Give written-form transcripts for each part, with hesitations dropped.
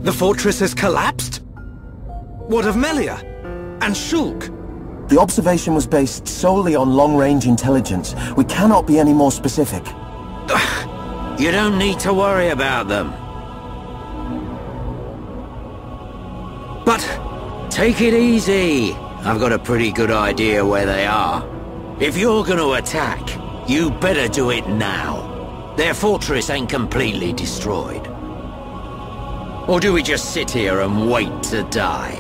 The fortress has collapsed? What of Melia? And Shulk? The observation was based solely on long-range intelligence. We cannot be any more specific. You don't need to worry about them. But... Take it easy. I've got a pretty good idea where they are. If you're gonna attack, you better do it now. Their fortress ain't completely destroyed. Or do we just sit here and wait to die?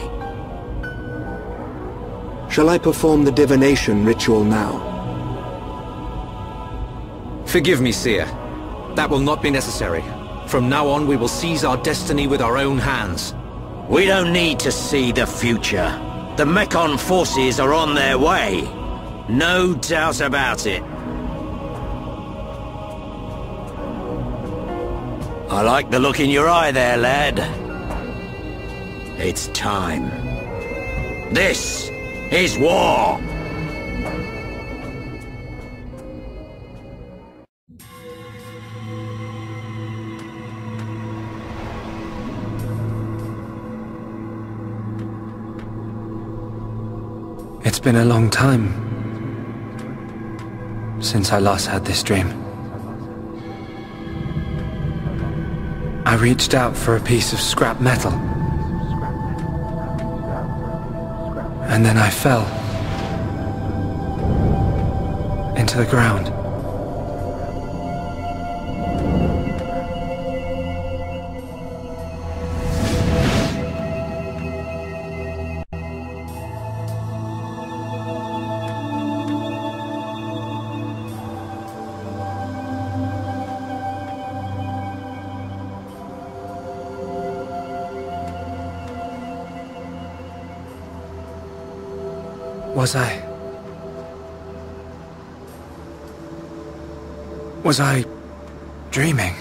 Shall I perform the divination ritual now? Forgive me, Seer. That will not be necessary. From now on, we will seize our destiny with our own hands. We don't need to see the future. The Mechon forces are on their way. No doubt about it. I like the look in your eye there, lad. It's time. This is war! It's been a long time since I last had this dream. I reached out for a piece of scrap metal. And then I fell into the ground. Was I dreaming?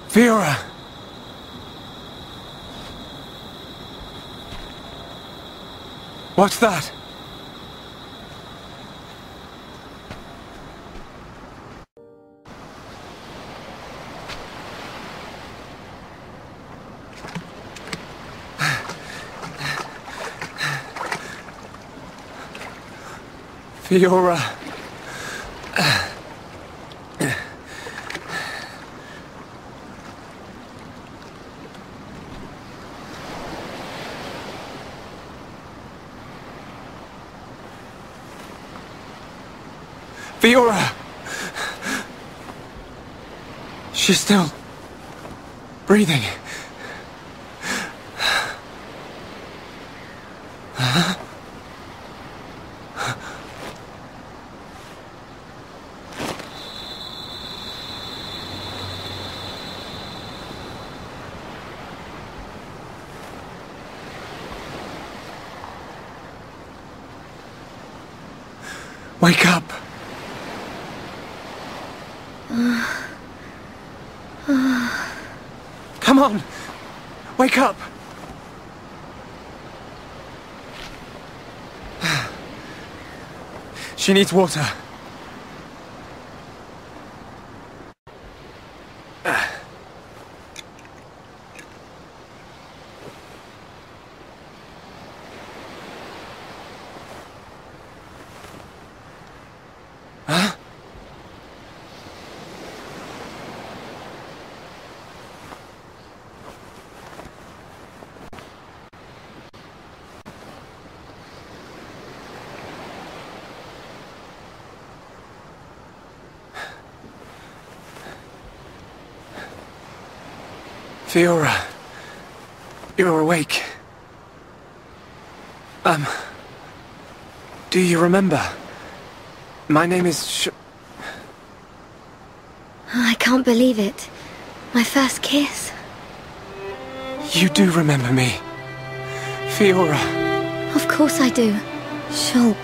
Fiora! What's that? Fiora. Fiora! She's still breathing. Wake up! Come on! Wake up! She needs water. Fiora, you're awake. Do you remember? My name is I can't believe it. My first kiss. You do remember me. Fiora. Of course I do. Shulk.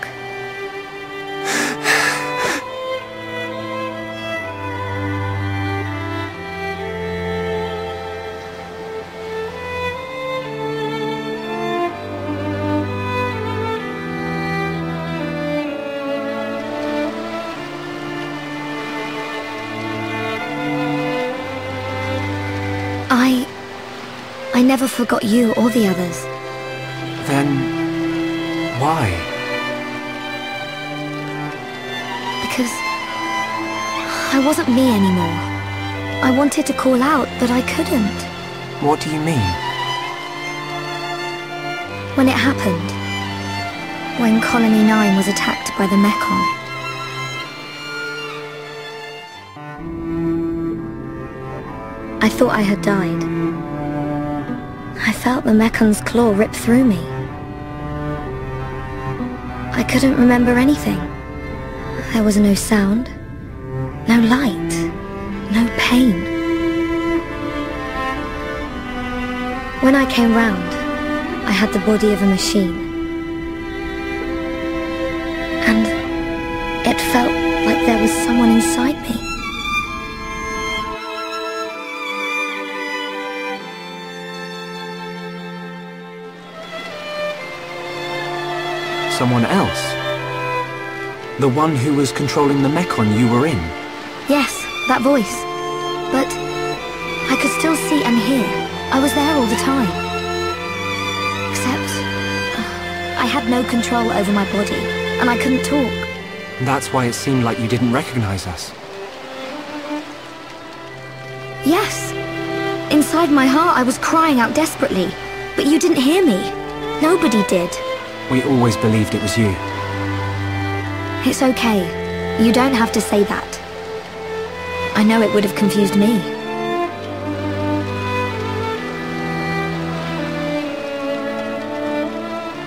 I never forgot you or the others. Then... why? Because I wasn't me anymore. I wanted to call out, but I couldn't. What do you mean? When it happened, when Colony 9 was attacked by the Mechon. I thought I had died. I felt the Mecon's claw rip through me. I couldn't remember anything. There was no sound, no light, no pain. When I came round, I had the body of a machine. And it felt like there was someone inside me. Someone else? The one who was controlling the Mechon you were in? Yes, that voice. But I could still see and hear. I was there all the time. Except I had no control over my body, and I couldn't talk. That's why it seemed like you didn't recognize us. Yes. Inside my heart I was crying out desperately, but you didn't hear me. Nobody did. We always believed it was you. It's okay. You don't have to say that. I know it would have confused me.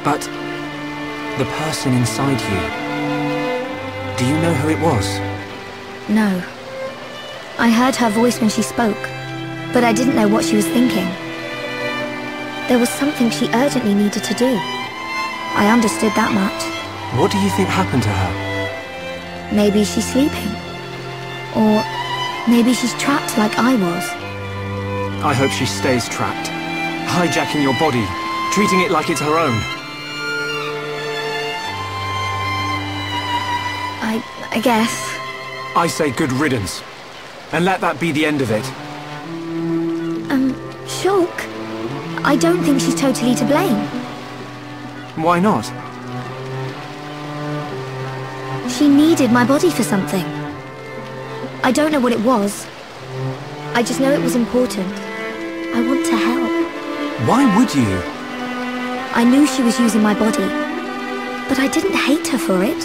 But the person inside you, do you know who it was? No. I heard her voice when she spoke, but I didn't know what she was thinking. There was something she urgently needed to do. I understood that much. What do you think happened to her? Maybe she's sleeping. Or maybe she's trapped like I was. I hope she stays trapped. Hijacking your body, treating it like it's her own. I guess. I say good riddance. And let that be the end of it. Shulk, I don't think she's totally to blame. Why not? She needed my body for something. I don't know what it was. I just know it was important. I want to help. Why would you? I knew she was using my body, but I didn't hate her for it.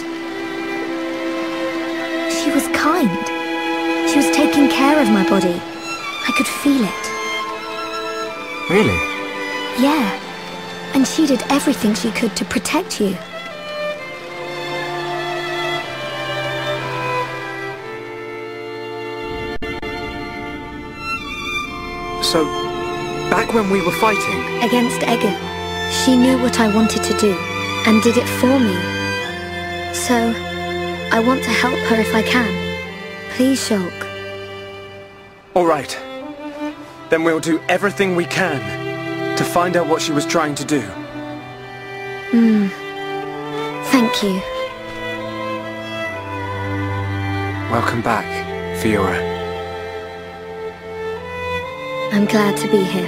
She was kind. She was taking care of my body. I could feel it. Really? Yeah. And she did everything she could to protect you. So, back when we were fighting... Against Egger, she knew what I wanted to do, and did it for me. So, I want to help her if I can. Please, Shulk. All right. Then we'll do everything we can to find out what she was trying to do. Thank you. Welcome back, Fiora. I'm glad to be here.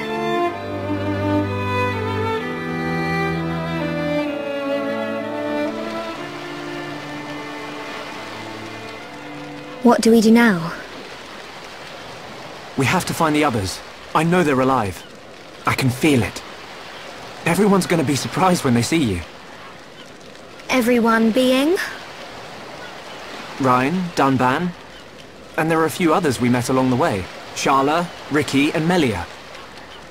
What do we do now? We have to find the others. I know they're alive. I can feel it. Everyone's gonna be surprised when they see you. Everyone being? Ryan, Dunban, and there are a few others we met along the way. Sharla, Ricky, and Melia.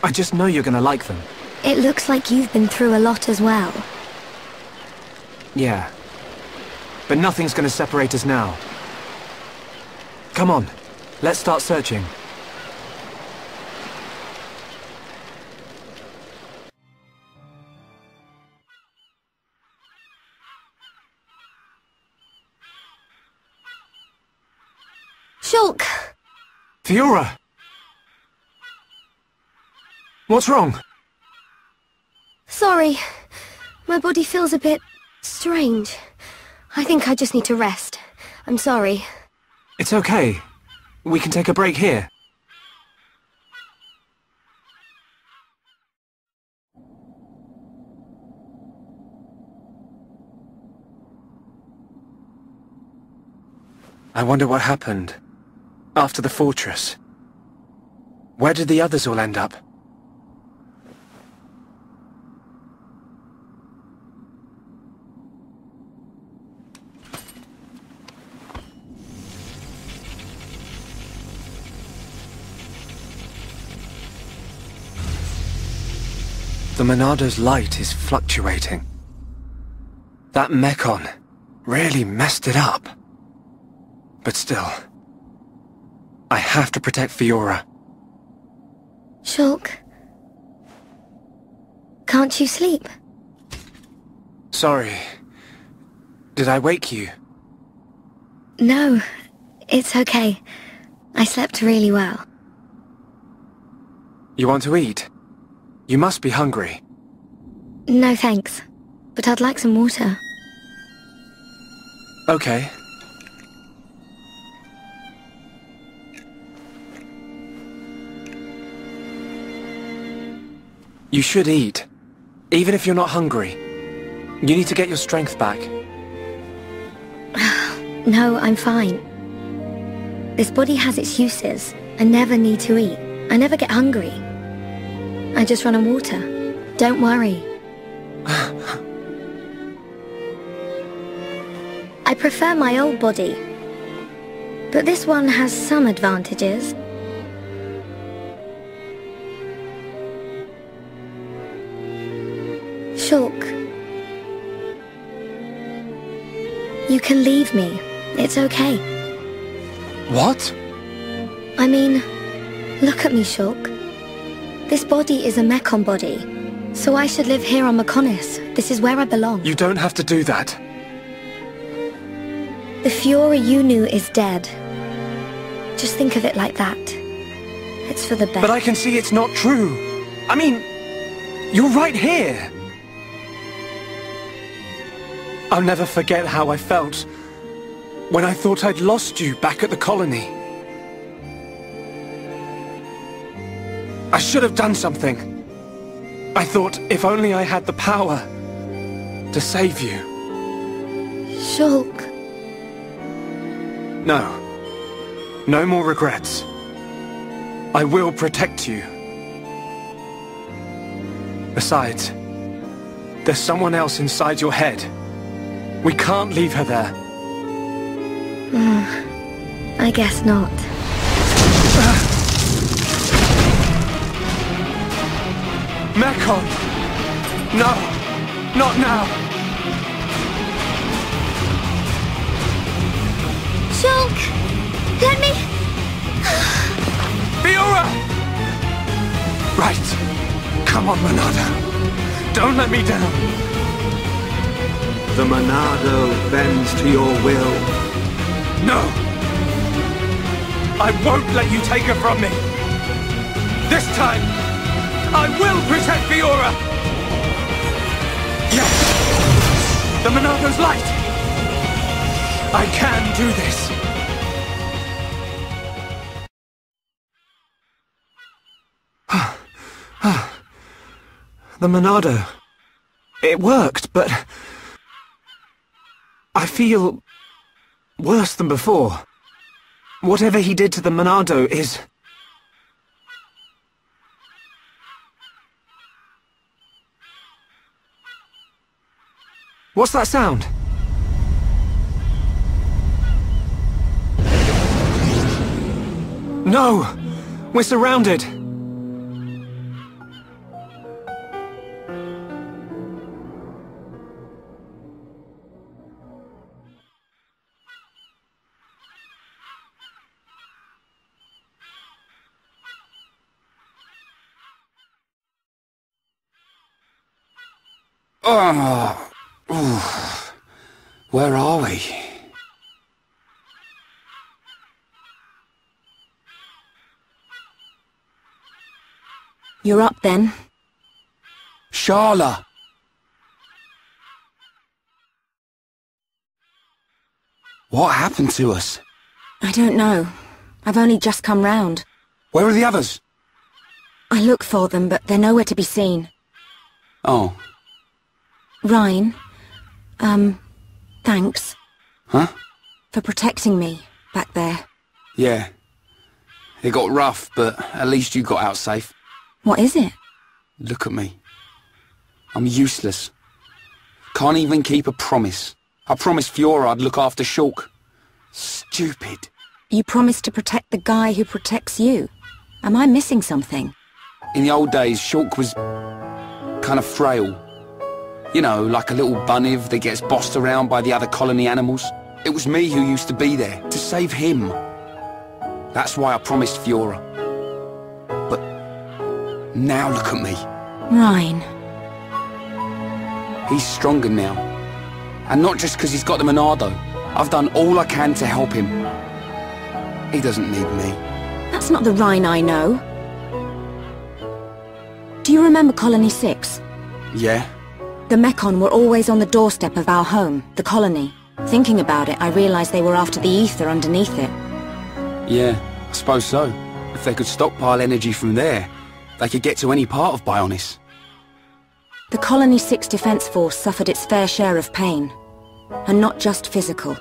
I just know you're gonna like them. It looks like you've been through a lot as well. Yeah. But nothing's gonna separate us now. Come on, let's start searching. Shulk! Fiora! What's wrong? Sorry. My body feels a bit strange. I think I just need to rest. I'm sorry. It's okay. We can take a break here. I wonder what happened after the fortress. Where did the others all end up? The Monado's light is fluctuating. That Mekon really messed it up. But still, I have to protect Fiora. Shulk, can't you sleep? Sorry. Did I wake you? No, it's okay. I slept really well. You want to eat? You must be hungry. No thanks, but I'd like some water. Okay. You should eat, even if you're not hungry. You need to get your strength back. No, I'm fine. This body has its uses. I never need to eat. I never get hungry. I just run on water. Don't worry. I prefer my old body, but this one has some advantages. Shulk, you can leave me. It's okay. What? I mean, look at me, Shulk. This body is a Mekon body, so I should live here on Mekonis. This is where I belong. You don't have to do that. The Fiora you knew is dead. Just think of it like that. It's for the best. But I can see it's not true. I mean, you're right here. I'll never forget how I felt when I thought I'd lost you back at the colony. I should have done something. I thought if only I had the power to save you. Shulk. No. No more regrets. I will protect you. Besides, there's someone else inside your head. We can't leave her there. I guess not. Mekon! No! Not now! Shulk! Let me... Fiora! Right. Come on, Monado. Don't let me down. The Monado bends to your will. No! I won't let you take her from me! This time, I will protect Fiora! Yes! The Monado's light! I can do this! The Monado. It worked, but... I feel... worse than before. Whatever he did to the Monado is... What's that sound? No! We're surrounded! Oh, where are we? You're up then. Sharla! What happened to us? I don't know. I've only just come round. Where are the others? I look for them, but they're nowhere to be seen. Oh. Ryan, thanks. Huh? For protecting me. back there. Yeah. It got rough, but at least you got out safe. What is it? Look at me. I'm useless. Can't even keep a promise. I promised Fiora I'd look after Shulk. Stupid. You promised to protect the guy who protects you. Am I missing something? In the old days, Shulk was kind of frail. You know, like a little bunniv that gets bossed around by the other colony animals. It was me who used to be there, to save him. That's why I promised Fiora. But now look at me. Ryan. He's stronger now. And not just because he's got the Monado. I've done all I can to help him. He doesn't need me. That's not the Ryan I know. Do you remember Colony 6? Yeah? The Mekon were always on the doorstep of our home, the colony. Thinking about it, I realized they were after the ether underneath it. Yeah, I suppose so. If they could stockpile energy from there, they could get to any part of Bionis. The Colony 6 Defense Force suffered its fair share of pain. And not just physical.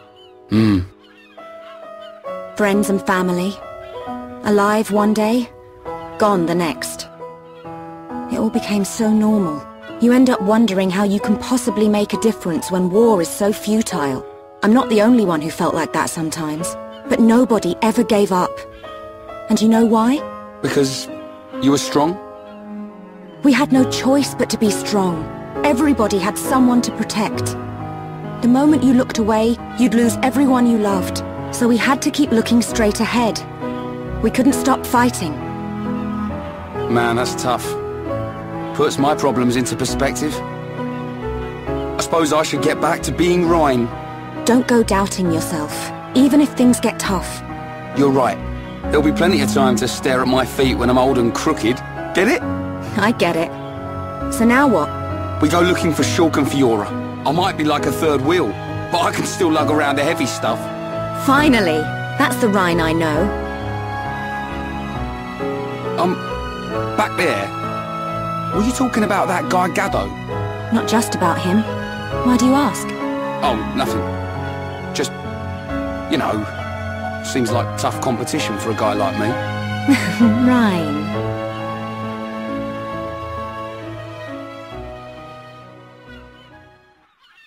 Friends and family. Alive one day, gone the next. It all became so normal. You end up wondering how you can possibly make a difference when war is so futile. I'm not the only one who felt like that sometimes. But nobody ever gave up. And you know why? Because you were strong? We had no choice but to be strong. Everybody had someone to protect. The moment you looked away, you'd lose everyone you loved. So we had to keep looking straight ahead. We couldn't stop fighting. Man, that's tough. Puts my problems into perspective. I suppose I should get back to being Ryan. Don't go doubting yourself, even if things get tough. You're right. There'll be plenty of time to stare at my feet when I'm old and crooked. Get it? I get it. So now what? We go looking for Shulk and Fiora. I might be like a third wheel, but I can still lug around the heavy stuff. Finally! That's the Ryan I know. Back there. Were you talking about that guy Gaddo? Not just about him. Why do you ask? Oh, nothing. Just, you know, seems like tough competition for a guy like me. Ryan.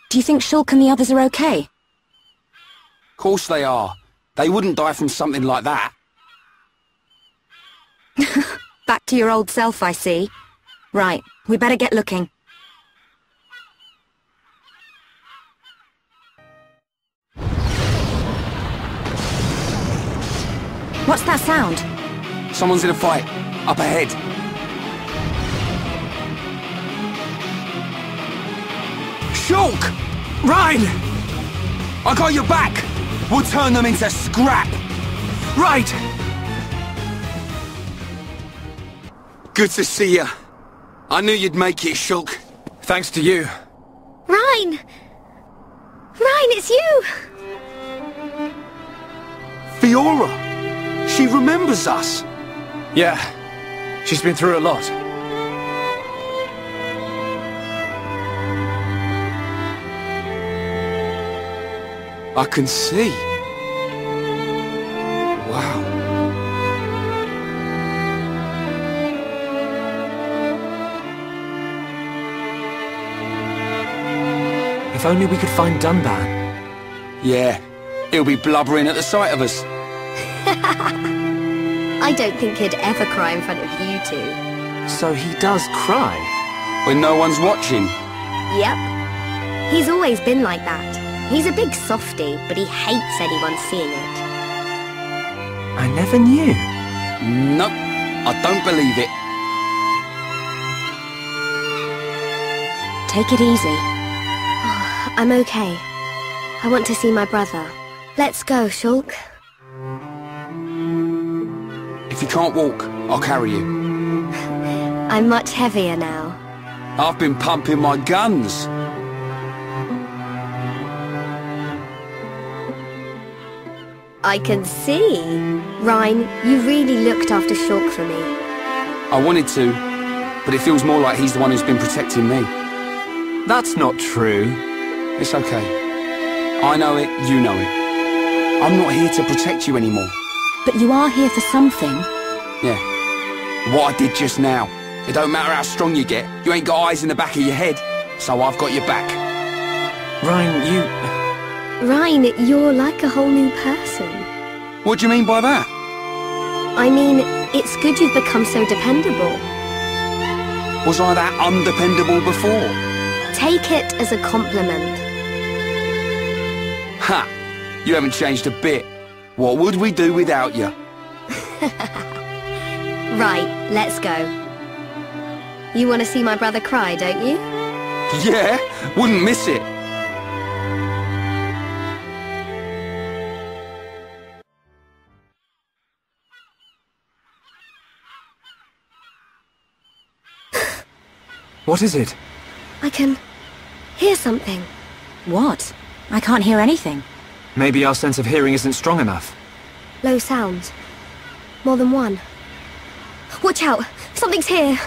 Do you think Shulk and the others are okay? Of course they are. They wouldn't die from something like that. Back to your old self, I see. Right, we better get looking. What's that sound? Someone's in a fight. Up ahead. Shulk! Ryan! I got your back! We'll turn them into scrap! Right! Good to see you. I knew you'd make it, Shulk. Thanks to you. Ryan! Ryan, it's you! Fiora! She remembers us! Yeah, she's been through a lot. I can see. Wow. If only we could find Dunban. Yeah, he'll be blubbering at the sight of us. I don't think he'd ever cry in front of you two. So he does cry? When no one's watching. Yep. He's always been like that. He's a big softie, but he hates anyone seeing it. I never knew. Nope, I don't believe it. Take it easy. I'm okay. I want to see my brother. Let's go, Shulk. If you can't walk, I'll carry you. I'm much heavier now. I've been pumping my guns. I can see. Ryan, you really looked after Shulk for me. I wanted to, but it feels more like he's the one who's been protecting me. That's not true. It's okay. I know it, you know it. I'm not here to protect you anymore. But you are here for something. Yeah. What I did just now. It don't matter how strong you get, you ain't got eyes in the back of your head. So I've got your back. Ryan, you're like a whole new person. What do you mean by that? I mean, it's good you've become so dependable. Was I that undependable before? Take it as a compliment. Ha! You haven't changed a bit. What would we do without you? Right, let's go. You want to see my brother cry, don't you? Yeah, wouldn't miss it. What is it? I can hear something. What? I can't hear anything. Maybe our sense of hearing isn't strong enough. Low sounds. More than one. Watch out! Something's here!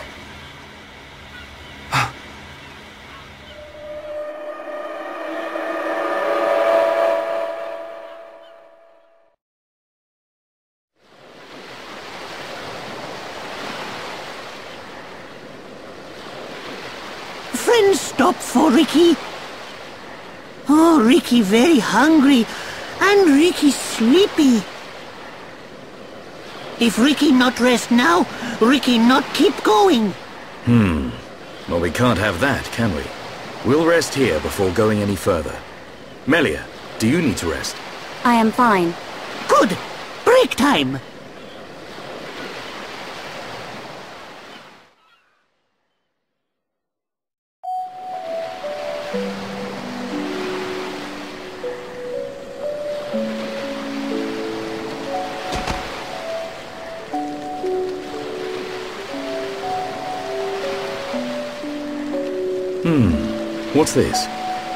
Friends stop for Ricky. Oh, Ricky very hungry. And Ricky sleepy. If Ricky not rest now, Ricky not keep going. Well, we can't have that, can we? We'll rest here before going any further. Melia, do you need to rest? I am fine. Good. Break time. What's this?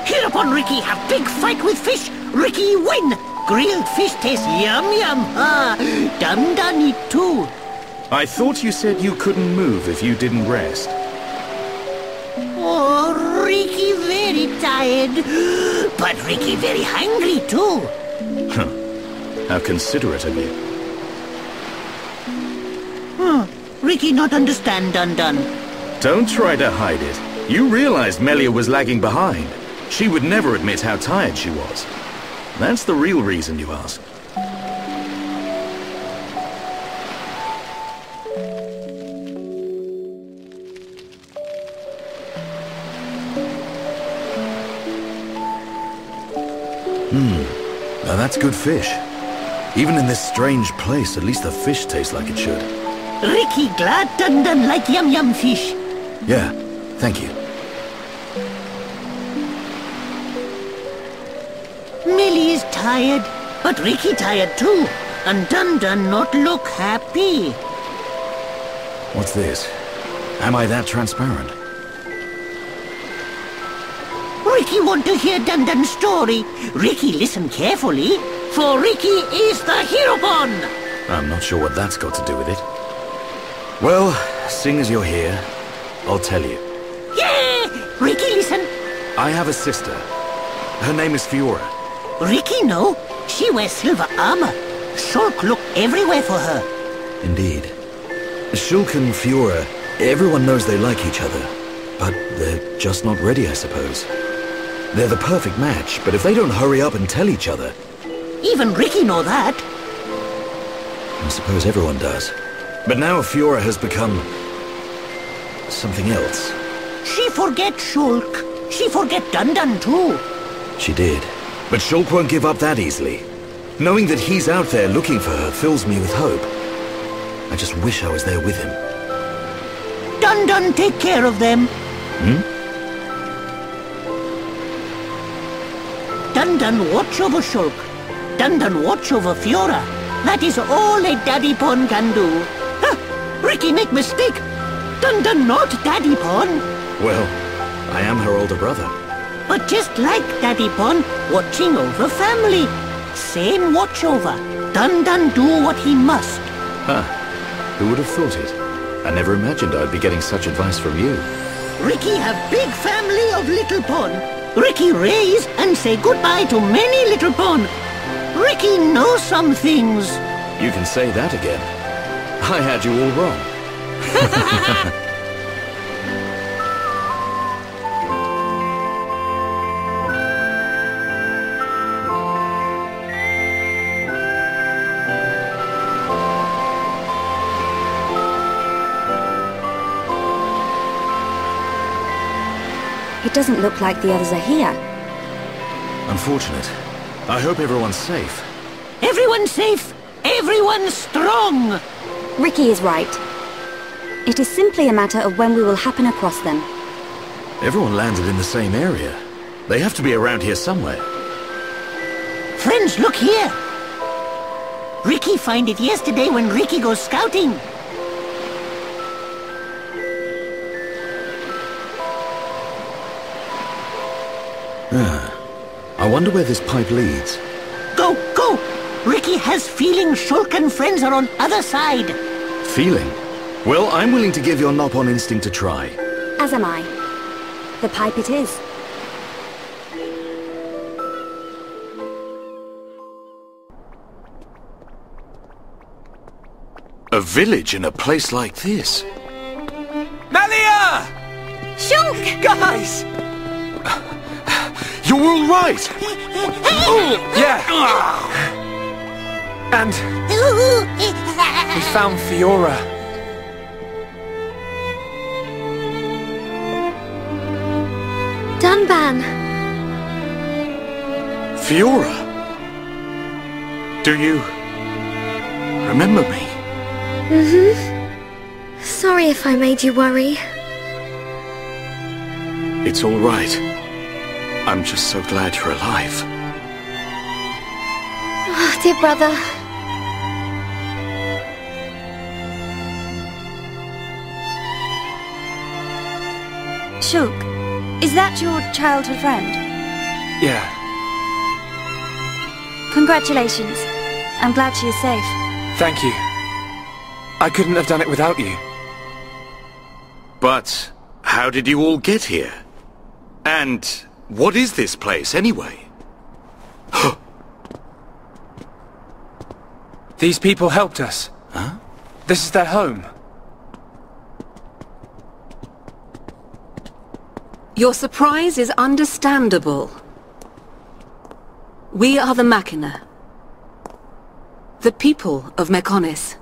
Hereupon Ricky have big fight with fish. Ricky win. Grilled fish taste yum yum. Ah, done eat too. I thought you said you couldn't move if you didn't rest. Oh, Ricky very tired. But Ricky very hungry too. How considerate of you. Ricky not understand Dun. Don't try to hide it. You realized Melia was lagging behind. She would never admit how tired she was. That's the real reason you ask. Now that's good fish. Even in this strange place, at least the fish tastes like it should. Ricky glad Dun like yum yum fish. Yeah, thank you. Millie is tired, but Ricky tired too. And Dun not look happy. What's this? Am I that transparent? Ricky want to hear Dun story. Ricky listen carefully, for Ricky is the Heropon. I'm not sure what that's got to do with it. Well, seeing as you're here, I'll tell you. Yeah! Ricky listen. I have a sister. Her name is Fiora. Ricky know. She wears silver armor. Shulk look everywhere for her. Indeed. Shulk and Fiora, everyone knows they like each other. But they're just not ready, I suppose. They're the perfect match, but if they don't hurry up and tell each other... Even Ricky know that. I suppose everyone does. But now Fiora has become... something else. She forget Shulk. She forget Dun too. She did. But Shulk won't give up that easily. Knowing that he's out there looking for her fills me with hope. I just wish I was there with him. Dun take care of them. Dun watch over Shulk. Dun watch over Fiora. That is all a Daddy Pon can do. Ricky make mistake. Dun not Daddy Pon. Well, I am her older brother. But just like Daddy Pon, watching over family. Same watch over. Dun do what he must. Who would have thought it? I never imagined I'd be getting such advice from you. Ricky have big family of little Pon. Ricky raise and say goodbye to many little Pon. Ricky knows some things. You can say that again. I had you all wrong. It doesn't look like the others are here. Unfortunate. I hope everyone's safe. Everyone's safe. Everyone's strong. Ricky is right. It is simply a matter of when we will happen across them. Everyone landed in the same area. They have to be around here somewhere. Friends, look here. Ricky found it yesterday when Ricky goes scouting. I wonder where this pipe leads. Go, go! Ricky has feeling Shulk and friends are on other side. Feeling? Well, I'm willing to give your Nopon instinct a try. As am I. The pipe it is. A village in a place like this? Melia! Shulk! Guys! You're all right! Yeah! And we found Fiora. Dunban! Fiora? Do you remember me? Mm-hmm. Sorry if I made you worry. It's all right. I'm just so glad you're alive. Oh, dear brother. Shulk, is that your childhood friend? Yeah. Congratulations. I'm glad she is safe. Thank you. I couldn't have done it without you. But how did you all get here? And what is this place, anyway? These people helped us. Huh? This is their home. Your surprise is understandable. We are the Machina. The people of Mekonis.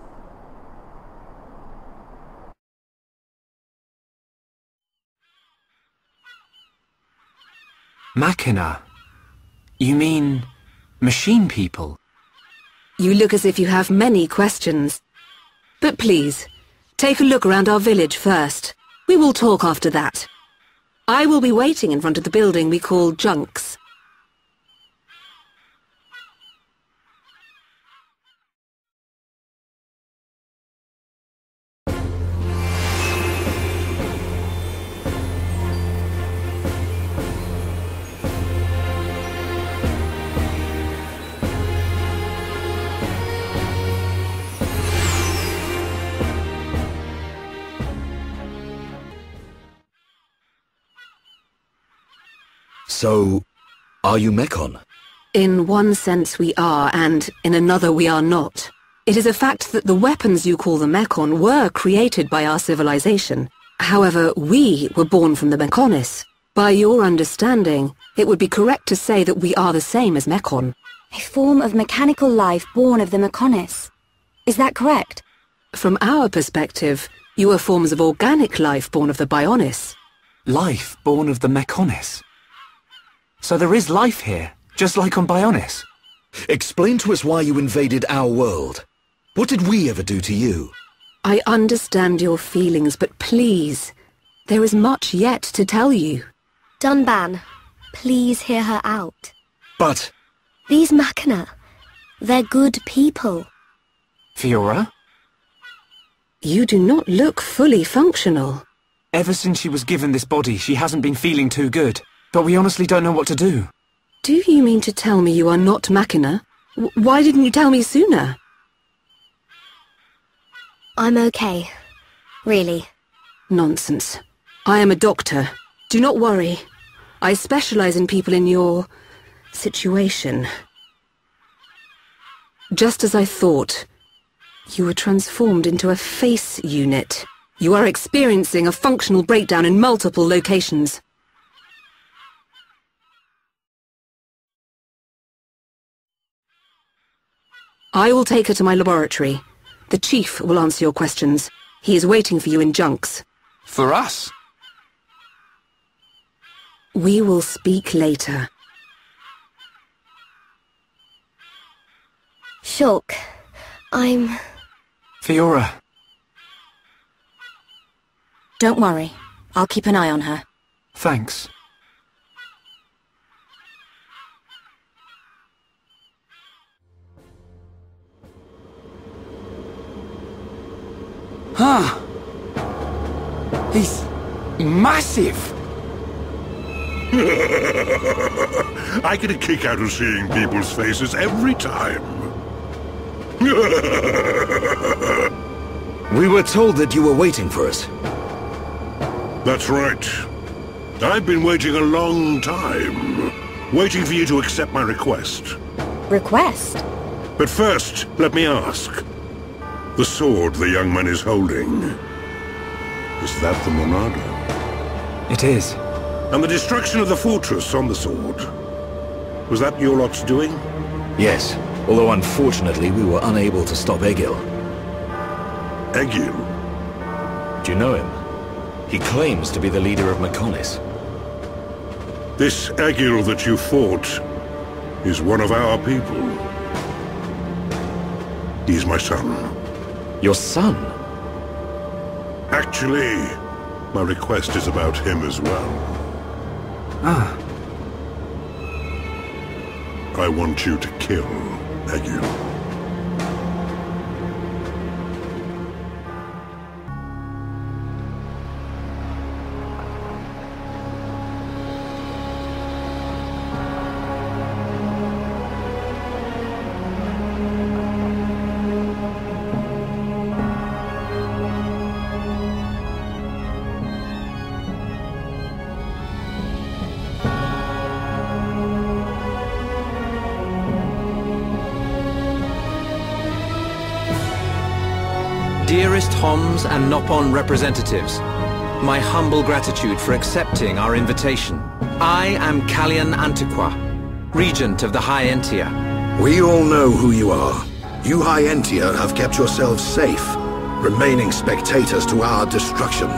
Machina? You mean machine people? You look as if you have many questions. But please, take a look around our village first. We will talk after that. I will be waiting in front of the building we call Junks. So, are you Mekon? In one sense we are, and in another we are not. It is a fact that the weapons you call the Mekon were created by our civilization. However, we were born from the Mekonis. By your understanding, it would be correct to say that we are the same as Mekon. A form of mechanical life born of the Mekonis. Is that correct? From our perspective, you are forms of organic life born of the Bionis. Life born of the Mekonis? So there is life here, just like on Bionis. Explain to us why you invaded our world. What did we ever do to you? I understand your feelings, but please, there is much yet to tell you. Dunban, please hear her out. But... These Machina, they're good people. Fiora? You do not look fully functional. Ever since she was given this body, she hasn't been feeling too good. But we honestly don't know what to do. Do you mean to tell me you are not Machina? Why didn't you tell me sooner? I'm okay. Really. Nonsense. I am a doctor. Do not worry. I specialize in people in your situation. Just as I thought. You were transformed into a face unit. You are experiencing a functional breakdown in multiple locations. I will take her to my laboratory. The Chief will answer your questions. He is waiting for you in Junks. For us? We will speak later. Shulk, I'm... Fiora. Don't worry. I'll keep an eye on her. Thanks. Huh. He's massive. I get a kick out of seeing people's faces every time. We were told that you were waiting for us. That's right. I've been waiting a long time. Waiting for you to accept my request. Request? But first, let me ask. The sword the young man is holding, is that the Monado? It is. And the destruction of the fortress on the sword, was that your lot's doing? Yes, although unfortunately we were unable to stop Egil. Egil? Do you know him? He claims to be the leader of Mekonis. This Egil that you fought is one of our people. He's my son. Your son? Actually, my request is about him as well. Ah. I want you to kill Egil. Dearest Homs and Nopon representatives, my humble gratitude for accepting our invitation. I am Kallian Antiqua, Regent of the High Entia. We all know who you are. You High Entia have kept yourselves safe, remaining spectators to our destruction.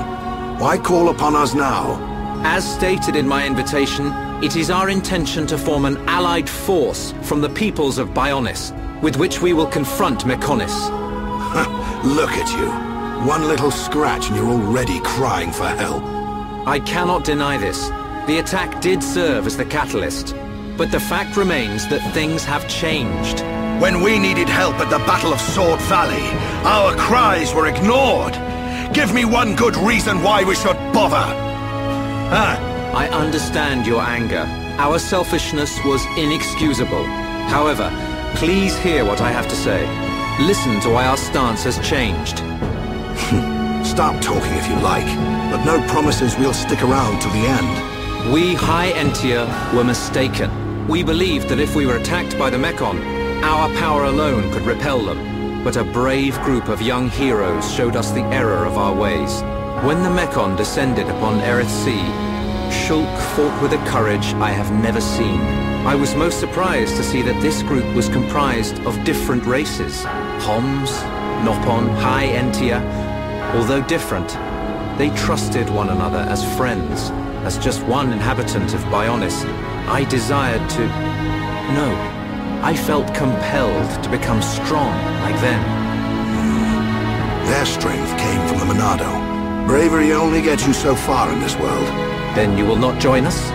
Why call upon us now? As stated in my invitation, it is our intention to form an allied force from the peoples of Bionis, with which we will confront Mekonis. Look at you. One little scratch and you're already crying for help. I cannot deny this. The attack did serve as the catalyst. But the fact remains that things have changed. When we needed help at the Battle of Sword Valley, our cries were ignored. Give me one good reason why we should bother. I understand your anger. Our selfishness was inexcusable. However, please hear what I have to say. Listen to why our stance has changed. Stop talking if you like, but no promises we'll stick around till the end. We High Entia were mistaken. We believed that if we were attacked by the Mekon, our power alone could repel them. But a brave group of young heroes showed us the error of our ways. When the Mekon descended upon Erith Sea, Shulk fought with a courage I have never seen. I was most surprised to see that this group was comprised of different races. Homs, Nopon, High Entia. Although different, they trusted one another as friends. As just one inhabitant of Bionis, I desired to... No, I felt compelled to become strong like them. Their strength came from the Monado. Bravery only gets you so far in this world. Then you will not join us?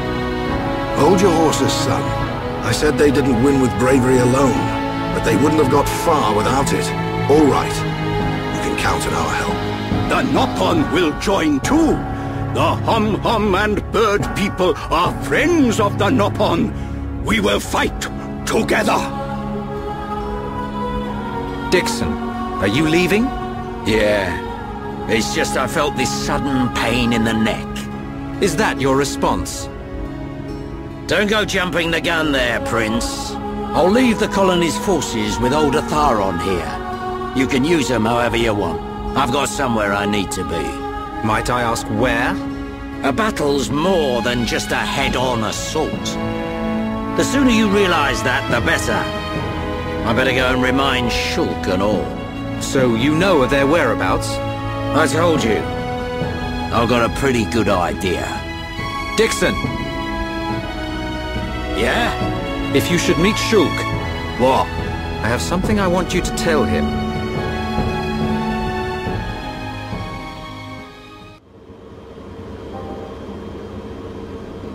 Hold your horses, son. I said they didn't win with bravery alone, but they wouldn't have got far without it. All right. You can count on our help. The Nopon will join too. The Hum-Hum and Bird people are friends of the Nopon. We will fight together. Dixon, are you leaving? Yeah. It's just I felt this sudden pain in the neck. Is that your response? Don't go jumping the gun there, Prince. I'll leave the colony's forces with old Atharon here. You can use them however you want. I've got somewhere I need to be. Might I ask where? A battle's more than just a head-on assault. The sooner you realize that, the better. I better go and remind Shulk and all. So you know of their whereabouts? I told you. I've got a pretty good idea. Dixon! Yeah? If you should meet Shulk... What? I have something I want you to tell him.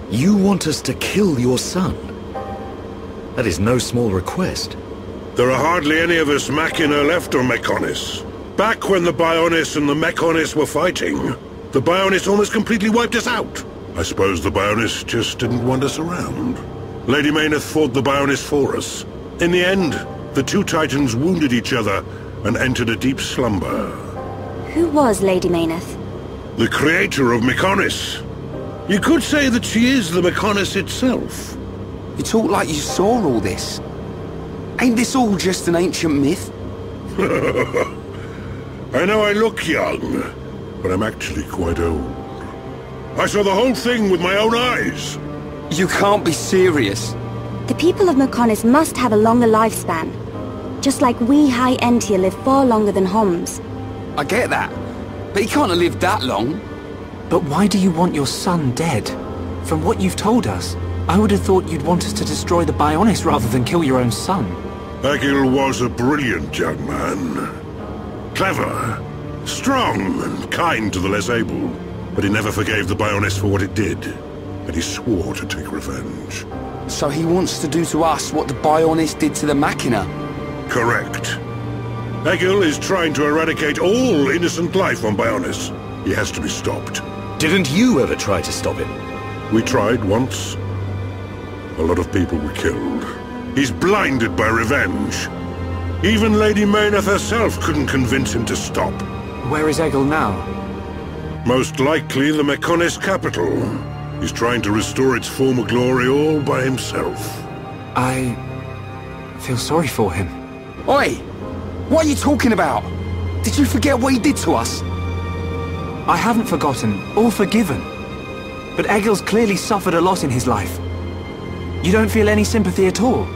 You want us to kill your son? That is no small request. There are hardly any of us Machina left on Mechonis. Back when the Bionis and the Mechonis were fighting, the Bionis almost completely wiped us out. I suppose the Bionis just didn't want us around. Lady Mayneth fought the Bionis for us. In the end, the two Titans wounded each other and entered a deep slumber. Who was Lady Mayneth? The creator of Mechonis. You could say that she is the Mechonis itself. You talk like you saw all this. Ain't this all just an ancient myth? I know I look young, but I'm actually quite old. I saw the whole thing with my own eyes. You can't be serious. The people of Mechonis must have a longer lifespan. Just like we High Entia live far longer than Homs. I get that, but he can't have lived that long. But why do you want your son dead? From what you've told us, I would have thought you'd want us to destroy the Bionis rather than kill your own son. Egil was a brilliant young man. Clever, strong, and kind to the less able. But he never forgave the Bionis for what it did. And he swore to take revenge. So he wants to do to us what the Bionis did to the Machina? Correct. Egil is trying to eradicate all innocent life on Bionis. He has to be stopped. Didn't you ever try to stop him? We tried once. A lot of people were killed. He's blinded by revenge. Even Lady Mayneth herself couldn't convince him to stop. Where is Egil now? Most likely the Mechonis capital. He's trying to restore its former glory all by himself. I feel sorry for him. Oi! What are you talking about? Did you forget what he did to us? I haven't forgotten, or forgiven. But Egil's clearly suffered a lot in his life. You don't feel any sympathy at all?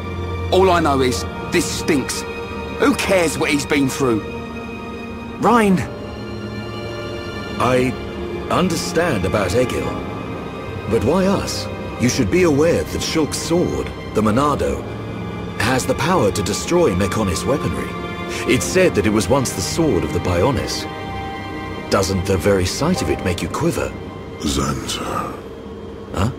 All I know is, this stinks. Who cares what he's been through? Rhine! I understand about Egil. But why us? You should be aware that Shulk's sword, the Monado, has the power to destroy Mechonis weaponry. It's said that it was once the sword of the Bionis. Doesn't the very sight of it make you quiver? Zanza. Huh?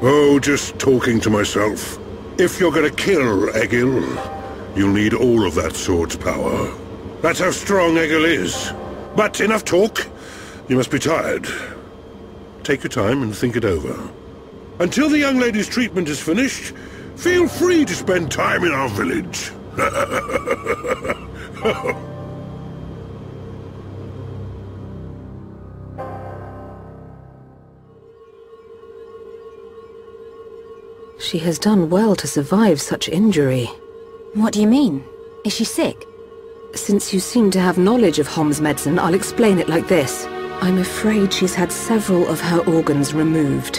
Oh, just talking to myself. If you're gonna kill Egil, you'll need all of that sword's power. That's how strong Egil is. But enough talk. You must be tired. Take your time and think it over. Until the young lady's treatment is finished, feel free to spend time in our village. She has done well to survive such injury. What do you mean? Is she sick? Since you seem to have knowledge of Hom's medicine, I'll explain it like this. I'm afraid she's had several of her organs removed.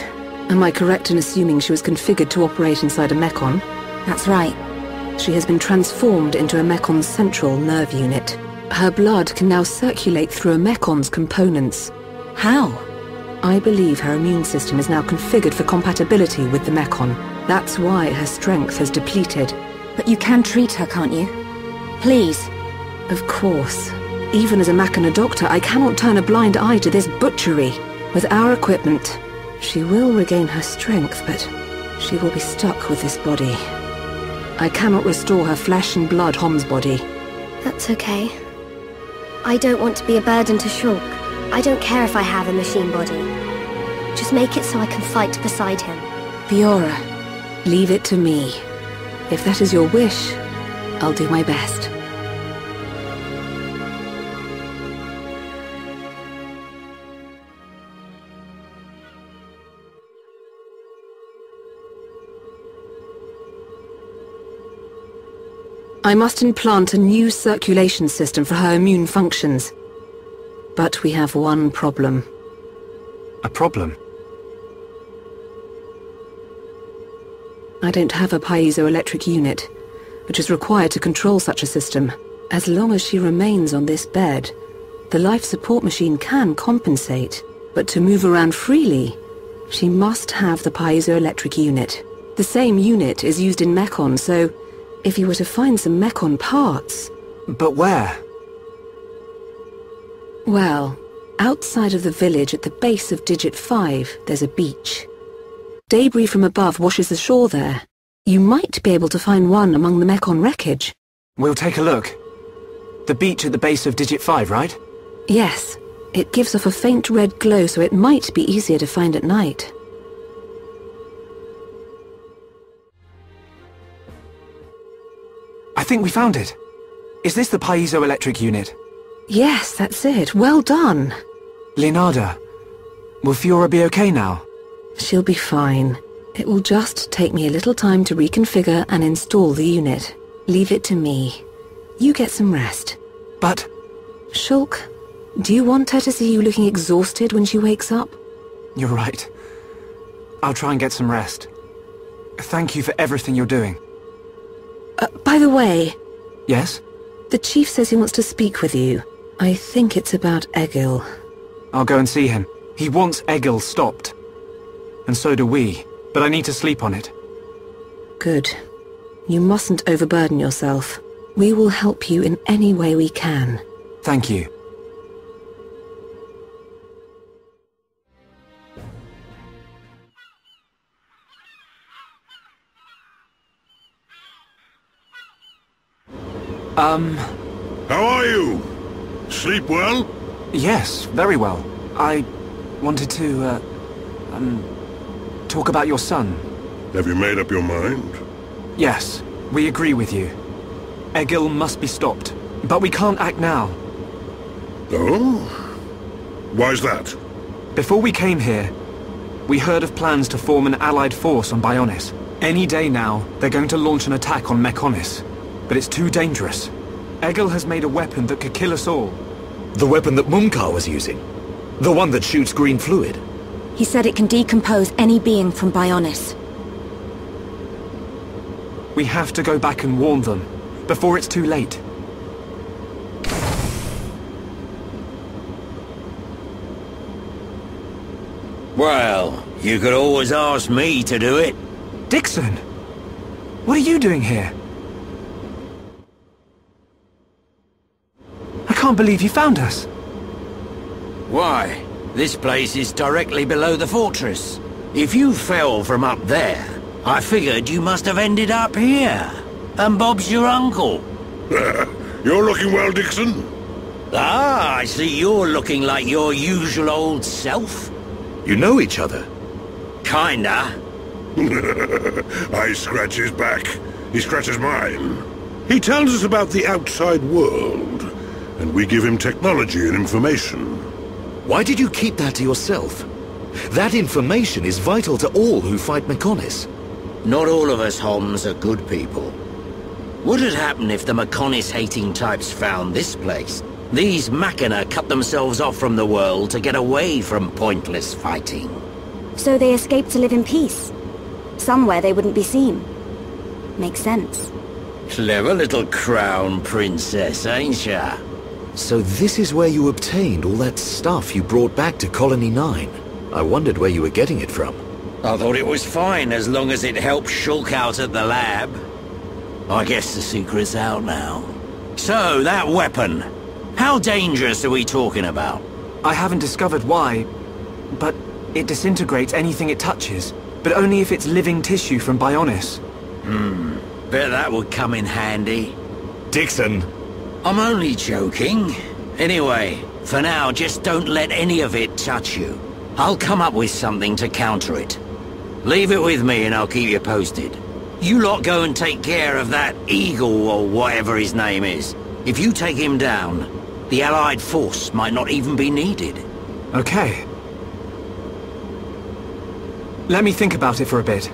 Am I correct in assuming she was configured to operate inside a Mechon? That's right. She has been transformed into a Mecon's central nerve unit. Her blood can now circulate through a Mecon's components. How? I believe her immune system is now configured for compatibility with the Mechon. That's why her strength has depleted. But you can treat her, can't you? Please. Of course. Even as a Machina doctor, I cannot turn a blind eye to this butchery. With our equipment, she will regain her strength, but she will be stuck with this body. I cannot restore her flesh and blood Hom's body. That's okay. I don't want to be a burden to Shulk. I don't care if I have a machine body. Just make it so I can fight beside him. Fiora, leave it to me. If that is your wish, I'll do my best. I must implant a new circulation system for her immune functions. But we have one problem. A problem? I don't have a piezoelectric unit, which is required to control such a system. As long as she remains on this bed, the life support machine can compensate, but to move around freely, she must have the piezoelectric unit. The same unit is used in Mekon, so if you were to find some Mekon parts... But where? Well, outside of the village at the base of Digit 5, there's a beach. Debris from above washes ashore there. You might be able to find one among the Mekon wreckage. We'll take a look. The beach at the base of Digit 5, right? Yes. It gives off a faint red glow, so it might be easier to find at night. I think we found it. Is this the piezoelectric unit? Yes, that's it. Well done. Leonardo, will Fiora be okay now? She'll be fine. It will just take me a little time to reconfigure and install the unit. Leave it to me. You get some rest. But... Shulk, do you want her to see you looking exhausted when she wakes up? You're right. I'll try and get some rest. Thank you for everything you're doing. By the way... Yes? The chief says he wants to speak with you. I think it's about Egil. I'll go and see him. He wants Egil stopped. And so do we. But I need to sleep on it. Good. You mustn't overburden yourself. We will help you in any way we can. Thank you. How are you? Sleep well? Yes, very well. I wanted to, talk about your son. Have you made up your mind? Yes, we agree with you. Egil must be stopped, but we can't act now. Oh? Why's that? Before we came here, we heard of plans to form an allied force on Bionis. Any day now, they're going to launch an attack on Mekonis. But it's too dangerous. Egil has made a weapon that could kill us all. The weapon that Mumkar was using? The one that shoots green fluid? He said it can decompose any being from Bionis. We have to go back and warn them, before it's too late. Well, you could always ask me to do it. Dixon! What are you doing here? I can't believe you found us. Why? This place is directly below the fortress. If you fell from up there, I figured you must have ended up here. And Bob's your uncle. You're looking well, Dixon. Ah, I see you're looking like your usual old self. You know each other? Kinda. I scratch his back. He scratches mine. He tells us about the outside world, and we give him technology and information. Why did you keep that to yourself? That information is vital to all who fight Mekonis. Not all of us Homs are good people. What would happen if the Mekonis-hating types found this place? These Machina cut themselves off from the world to get away from pointless fighting. So they escaped to live in peace. Somewhere they wouldn't be seen. Makes sense. Clever little crown princess, ain't ya? So this is where you obtained all that stuff you brought back to Colony 9. I wondered where you were getting it from. I thought it was fine as long as it helped Shulk out at the lab. I guess the secret's out now. So, that weapon. How dangerous are we talking about? I haven't discovered why, but it disintegrates anything it touches, but only if it's living tissue from Bionis. Bet that would come in handy. Dixon! I'm only joking. Anyway, for now, just don't let any of it touch you. I'll come up with something to counter it. Leave it with me and I'll keep you posted. You lot go and take care of that Eagle or whatever his name is. If you take him down, the Allied force might not even be needed. Okay. Let me think about it for a bit.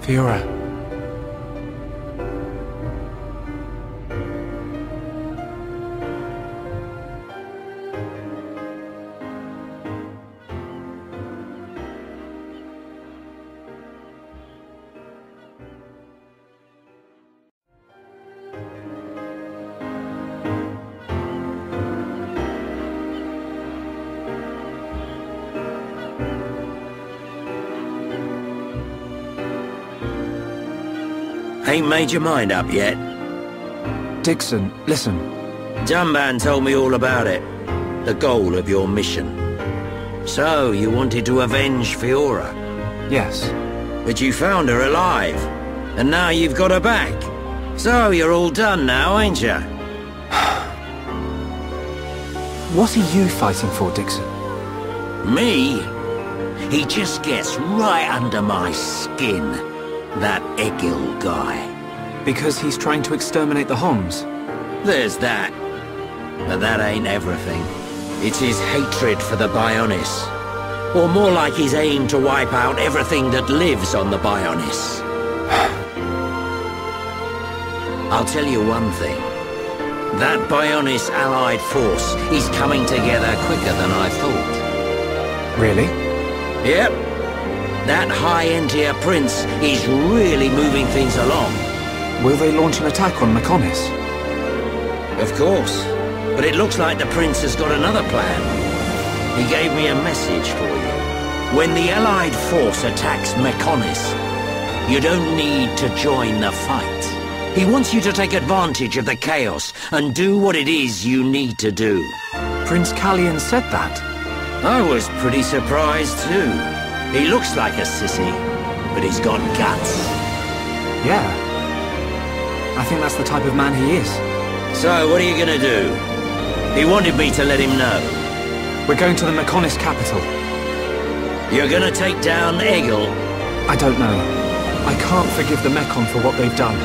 Fiora. Ain't made your mind up yet? Dixon, listen. Jumban told me all about it. The goal of your mission. So, you wanted to avenge Fiora? Yes. But you found her alive. And now you've got her back. So, you're all done now, ain't you? What are you fighting for, Dixon? Me? He just gets right under my skin. That Egil guy. Because he's trying to exterminate the Homs? There's that. But that ain't everything. It's his hatred for the Bionis. Or more like his aim to wipe out everything that lives on the Bionis. I'll tell you one thing. That Bionis allied force is coming together quicker than I thought. Really? Yep. That High-Entier Prince is really moving things along. Will they launch an attack on Mechonis? Of course. But it looks like the Prince has got another plan. He gave me a message for you. When the Allied force attacks Mechonis, you don't need to join the fight. He wants you to take advantage of the chaos and do what it is you need to do. Prince Callian said that? I was pretty surprised too. He looks like a sissy, but he's got guts. Yeah. I think that's the type of man he is. So, what are you gonna do? He wanted me to let him know. We're going to the Mechonis capital. You're gonna take down Egil? I don't know. I can't forgive the Mechon for what they've done.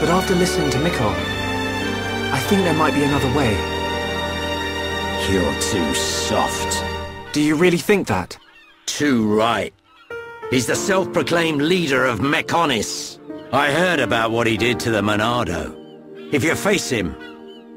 But after listening to Mikon, I think there might be another way. You're too soft. Do you really think that? Too right. He's the self-proclaimed leader of Mechonis. I heard about what he did to the Monado. If you face him,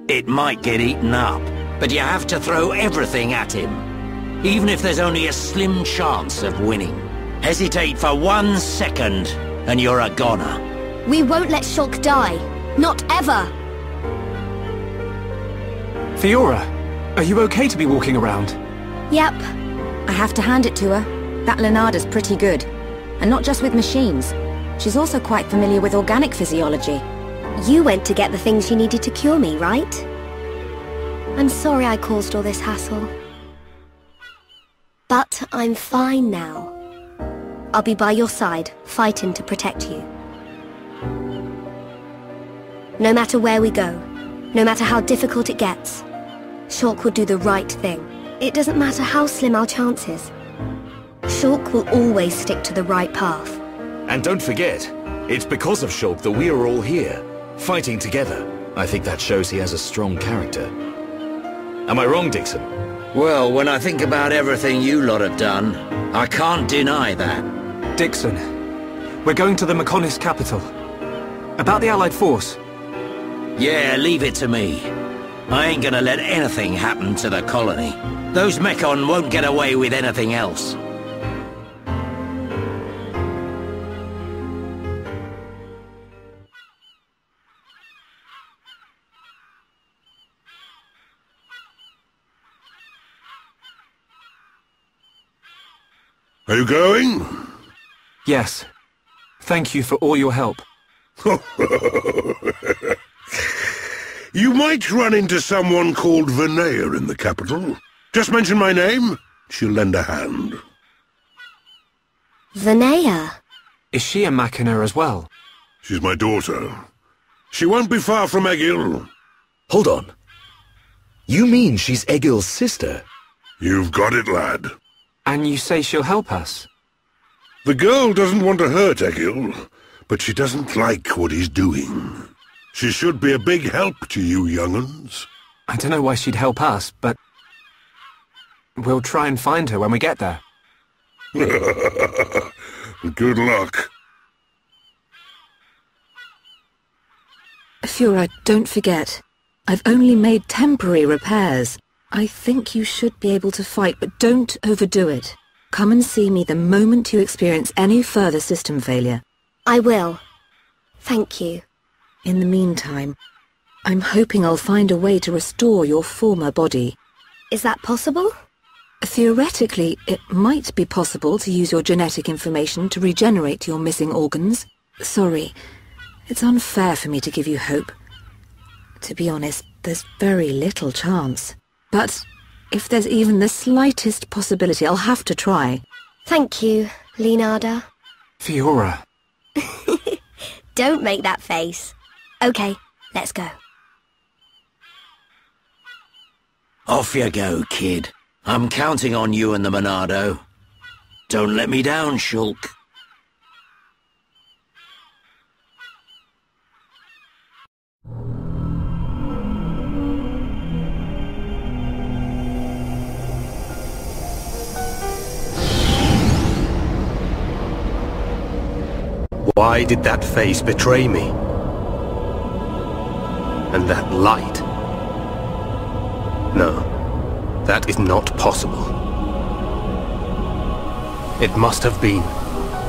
it might get eaten up. But you have to throw everything at him. Even if there's only a slim chance of winning. Hesitate for 1 second, and you're a goner. We won't let Shulk die. Not ever! Fiora, are you okay to be walking around? Yep. I have to hand it to her. That Lenada's pretty good. And not just with machines. She's also quite familiar with organic physiology. You went to get the things you needed to cure me, right? I'm sorry I caused all this hassle. But I'm fine now. I'll be by your side, fighting to protect you. No matter where we go, no matter how difficult it gets, Shulk will do the right thing. It doesn't matter how slim our chances. Shulk will always stick to the right path. And don't forget, it's because of Shulk that we are all here, fighting together. I think that shows he has a strong character. Am I wrong, Dixon? Well, when I think about everything you lot have done, I can't deny that. Dixon, we're going to the Mechonis capital. About the Allied force. Yeah, leave it to me. I ain't gonna let anything happen to the colony. Those Mechon won't get away with anything else. Are you going? Yes. Thank you for all your help. You might run into someone called Venea in the capital. Just mention my name, she'll lend a hand. Venea? Is she a Machina as well? She's my daughter. She won't be far from Egil. Hold on. You mean she's Egil's sister? You've got it, lad. And you say she'll help us? The girl doesn't want to hurt Egil, but she doesn't like what he's doing. She should be a big help to you young'uns. I don't know why she'd help us, but we'll try and find her when we get there. Good luck. Fiora, don't forget. I've only made temporary repairs. I think you should be able to fight, but don't overdo it. Come and see me the moment you experience any further system failure. I will. Thank you. In the meantime, I'm hoping I'll find a way to restore your former body. Is that possible? Theoretically, it might be possible to use your genetic information to regenerate your missing organs. Sorry, it's unfair for me to give you hope. To be honest, there's very little chance. But if there's even the slightest possibility, I'll have to try. Thank you, Leonarda. Fiora. Don't make that face. Okay, let's go. Off you go, kid. I'm counting on you and the Monado. Don't let me down, Shulk. Why did that face betray me? And that light? No, that is not possible. It must have been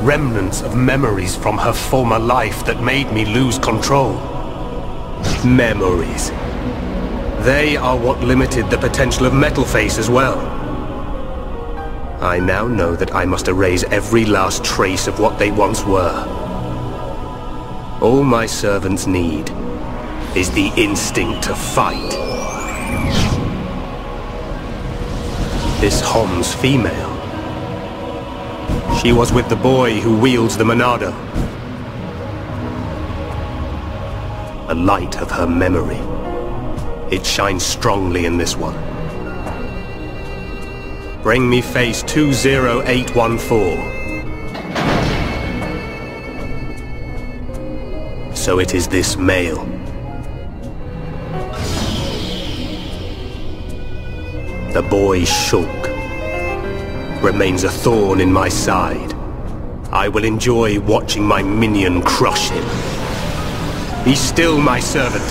remnants of memories from her former life that made me lose control. Memories. They are what limited the potential of Metalface as well. I now know that I must erase every last trace of what they once were. All my servants need is the instinct to fight. This Hom's female. She was with the boy who wields the Monado. A light of her memory. It shines strongly in this one. Bring me face 20814. So it is this male. The boy Shulk remains a thorn in my side. I will enjoy watching my minion crush him. He's still my servant.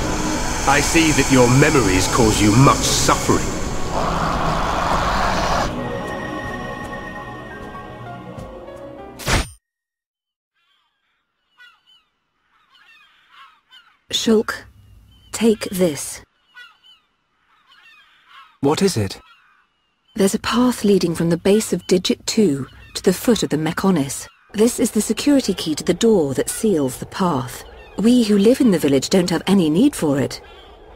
I see that your memories cause you much suffering. Shulk, take this. What is it? There's a path leading from the base of Digit 2 to the foot of the Mechonis. This is the security key to the door that seals the path. We who live in the village don't have any need for it,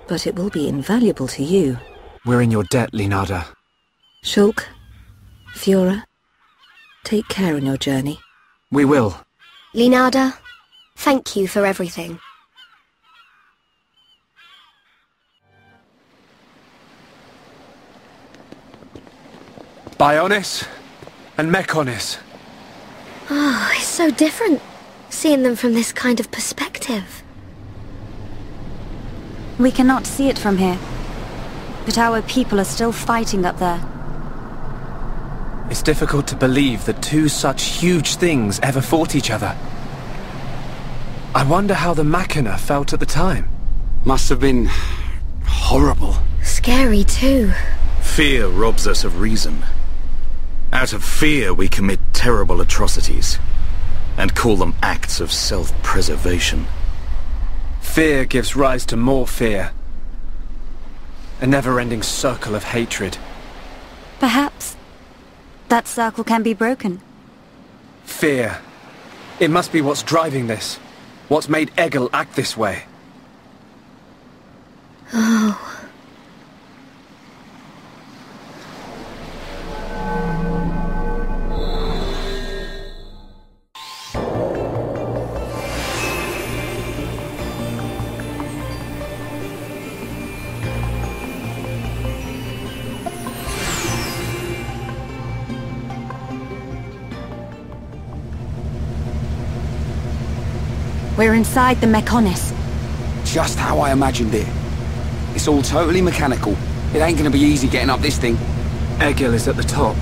but it will be invaluable to you. We're in your debt, Leonarda. Shulk, Fiora, take care on your journey. We will. Leonarda, thank you for everything. Bionis and Mechonis. Oh, it's so different, seeing them from this kind of perspective. We cannot see it from here, but our people are still fighting up there. It's difficult to believe that two such huge things ever fought each other. I wonder how the Machina felt at the time. Must have been horrible. Scary too. Fear robs us of reason. Out of fear we commit terrible atrocities, and call them acts of self-preservation. Fear gives rise to more fear. A never-ending circle of hatred. Perhaps that circle can be broken. Fear. It must be what's driving this. What's made Egil act this way. Oh. We're inside the Mechonis. Just how I imagined it. It's all totally mechanical. It ain't gonna be easy getting up this thing. Egil is at the top.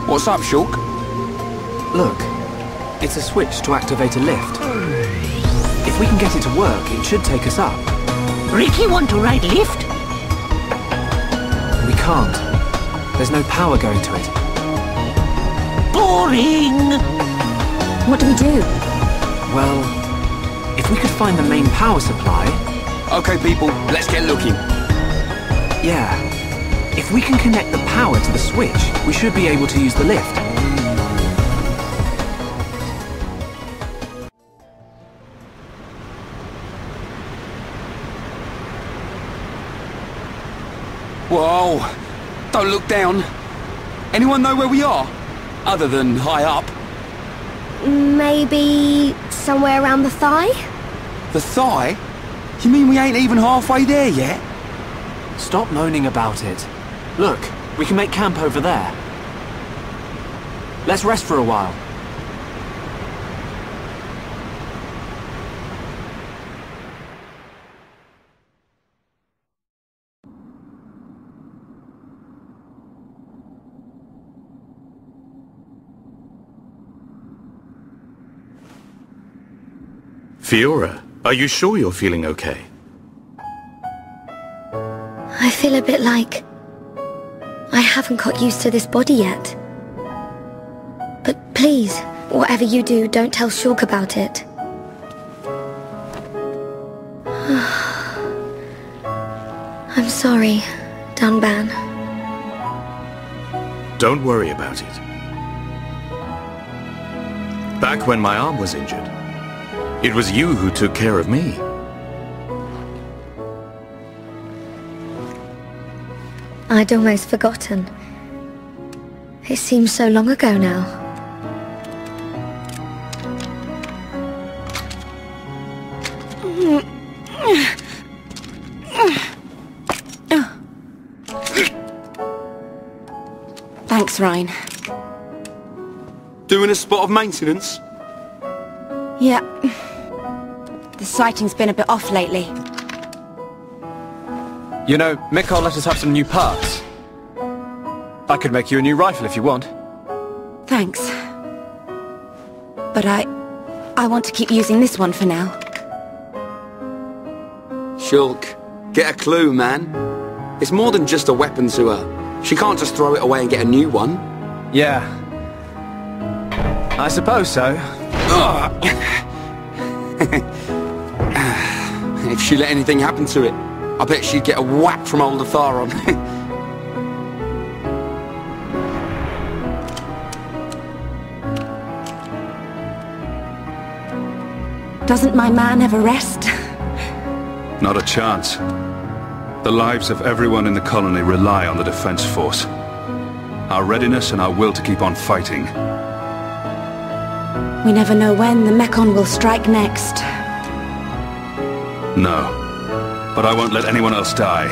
What's up, Shulk? Look, it's a switch to activate a lift. If we can get it to work, it should take us up. Ricky want to ride lift? We can't. There's no power going to it. Boring! What do we do? Well, if we could find the main power supply... Okay, people, let's get looking. Yeah. If we can connect the power to the switch, we should be able to use the lift. Whoa! Don't look down. Anyone know where we are? Other than high up. Maybe somewhere around the thigh? The thigh? You mean we ain't even halfway there yet? Stop moaning about it. Look, we can make camp over there. Let's rest for a while. Fiora, are you sure you're feeling okay? I feel a bit like... I haven't got used to this body yet. But please, whatever you do, don't tell Shulk about it. I'm sorry, Dunban. Don't worry about it. Back when my arm was injured, it was you who took care of me. I'd almost forgotten. It seems so long ago now. Thanks, Ryan. Doing a spot of maintenance? Yeah. The sighting's been a bit off lately. You know, Mikhail let us have some new parts. I could make you a new rifle if you want. Thanks. But I want to keep using this one for now. Shulk, get a clue, man. It's more than just a weapon to her. She can't just throw it away and get a new one. Yeah. I suppose so. If she let anything happen to it, I bet she'd get a whack from old Atharon. Doesn't my man ever rest? Not a chance. The lives of everyone in the colony rely on the defense force. Our readiness and our will to keep on fighting. We never know when the Mechon will strike next. No. But I won't let anyone else die.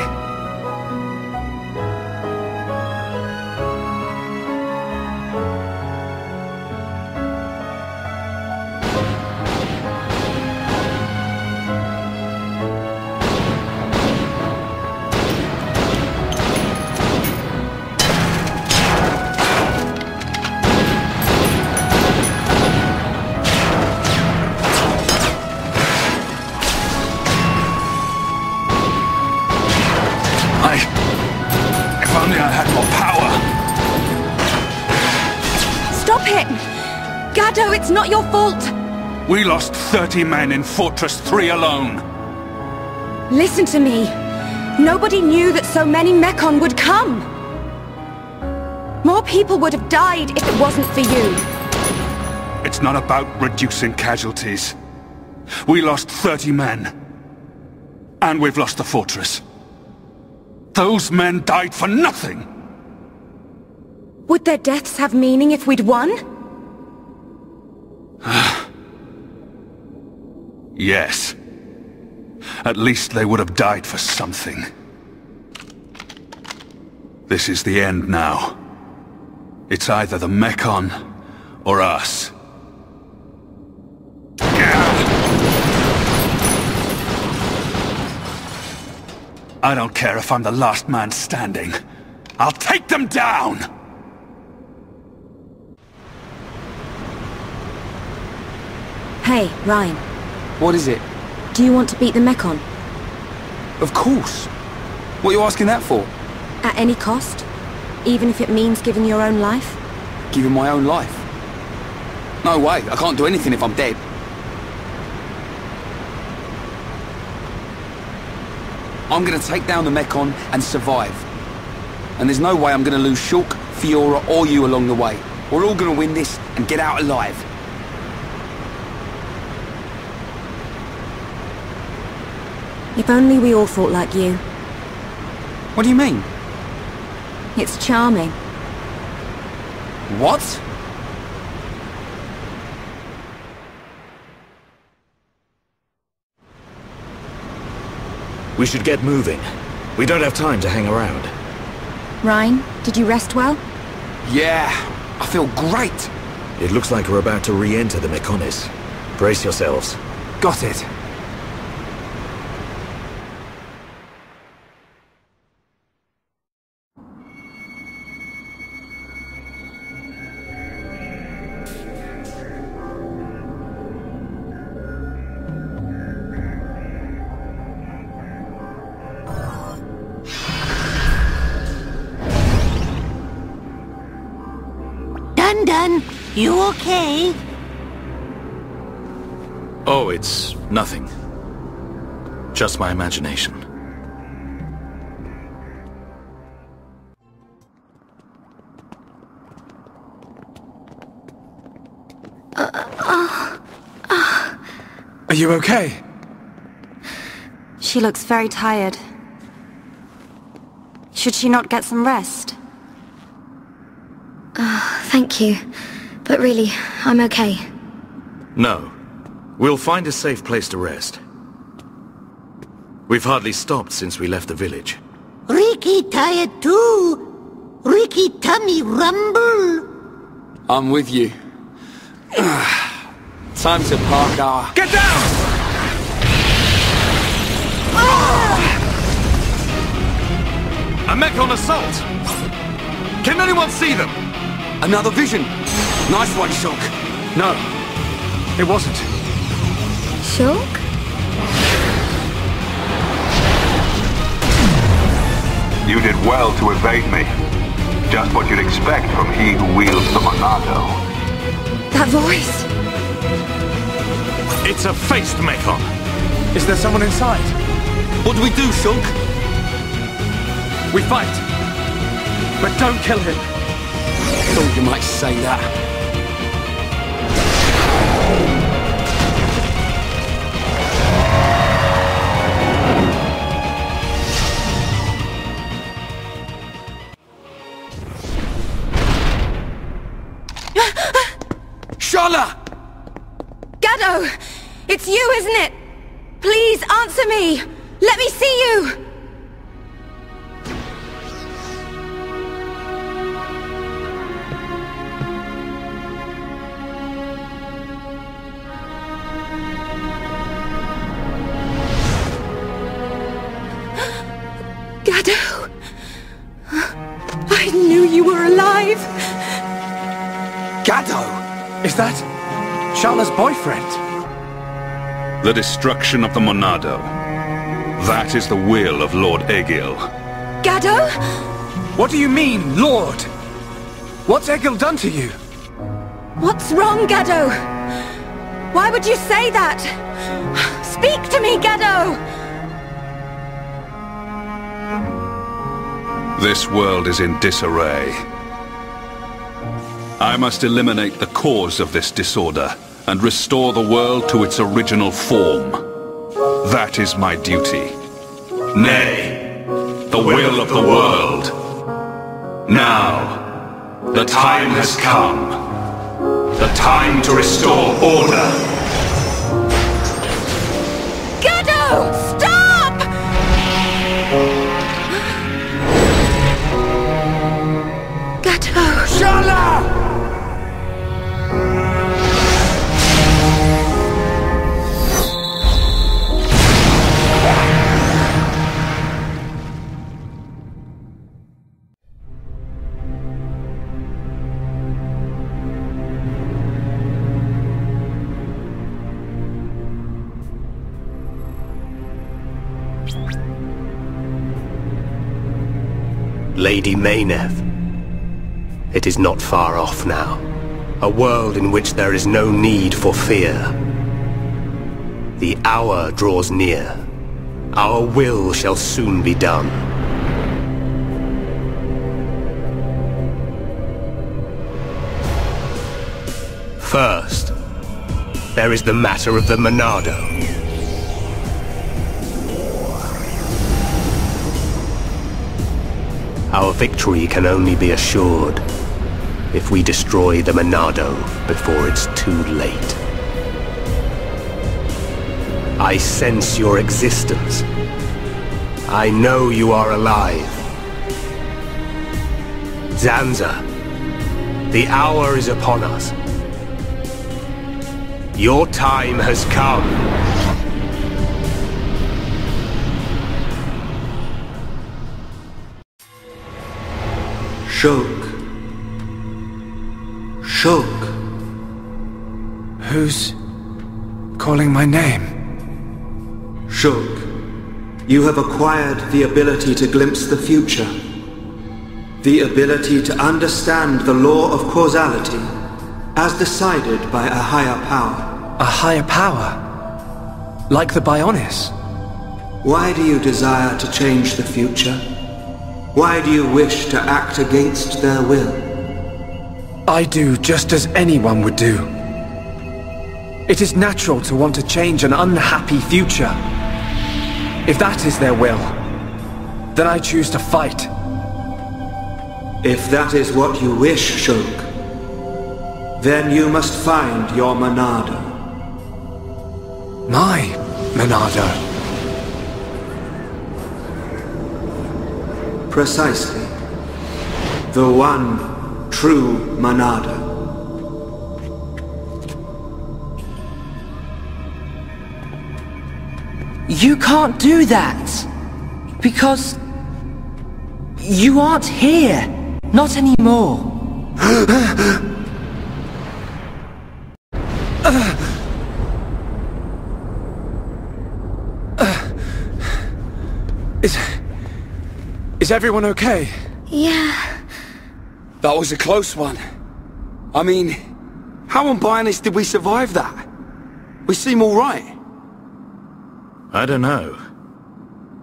Gado, it's not your fault! We lost 30 men in Fortress 3 alone. Listen to me. Nobody knew that so many Mechon would come. More people would have died if it wasn't for you. It's not about reducing casualties. We lost 30 men. And we've lost the fortress. Those men died for nothing! Would their deaths have meaning if we'd won? Yes. At least they would have died for something. This is the end now. It's either the Mekon or us. I don't care if I'm the last man standing. I'll take them down! Hey, Ryan. What is it? Do you want to beat the Mekon? Of course. What are you asking that for? At any cost? Even if it means giving your own life? Giving my own life? No way. I can't do anything if I'm dead. I'm gonna take down the Mekon and survive. And there's no way I'm gonna lose Shulk, Fiora, or you along the way. We're all gonna win this and get out alive. If only we all thought like you. What do you mean? It's charming. What? We should get moving. We don't have time to hang around. Ryan, did you rest well? Yeah, I feel great. It looks like we're about to re-enter the Mekonis. Brace yourselves. Got it. Dun, you okay? Oh, it's nothing. Just my imagination. Are you okay? She looks very tired. Should she not get some rest? Thank you. But really, I'm okay. No. We'll find a safe place to rest. We've hardly stopped since we left the village. Ricky tired too. Ricky tummy rumble. I'm with you. Time to park our... Get down! A Mekon assault! Can anyone see them? Another vision! Nice one, Shulk. No, it wasn't. Shulk? You did well to evade me. Just what you'd expect from he who wields the Monado. That voice! It's a faced Mekon. Is there someone inside? What do we do, Shulk? We fight. But don't kill him. Thought you might say that. Shala! Gaddo! It's you, isn't it? Please answer me! Let me see you! Gaddo! I knew you were alive! Gaddo! Is that Shala's boyfriend? The destruction of the Monado. That is the will of Lord Egil. Gaddo? What do you mean, Lord? What's Egil done to you? What's wrong, Gaddo? Why would you say that? Speak to me, Gaddo! This world is in disarray. I must eliminate the cause of this disorder and restore the world to its original form. That is my duty. Nay, the will of the world. Now, the time has come. The time to restore order. Gaddo! Stop! Lady Mayneth. It is not far off now. A world in which there is no need for fear. The hour draws near. Our will shall soon be done. First, there is the matter of the Monado. Our victory can only be assured if we destroy the Monado before it's too late. I sense your existence. I know you are alive. Zanza, the hour is upon us. Your time has come. Shulk. Shulk. Who's calling my name? Shulk, you have acquired the ability to glimpse the future. The ability to understand the law of causality as decided by a higher power. A higher power? Like the Bionis? Why do you desire to change the future? Why do you wish to act against their will? I do just as anyone would do. It is natural to want to change an unhappy future. If that is their will, then I choose to fight. If that is what you wish, Shulk, then you must find your Monado. My Monado? Precisely. The one true Monado. You can't do that! Because... you aren't here! Not anymore! Is everyone okay? Yeah. That was a close one. I mean, how unbiased did we survive that? We seem all right. I don't know.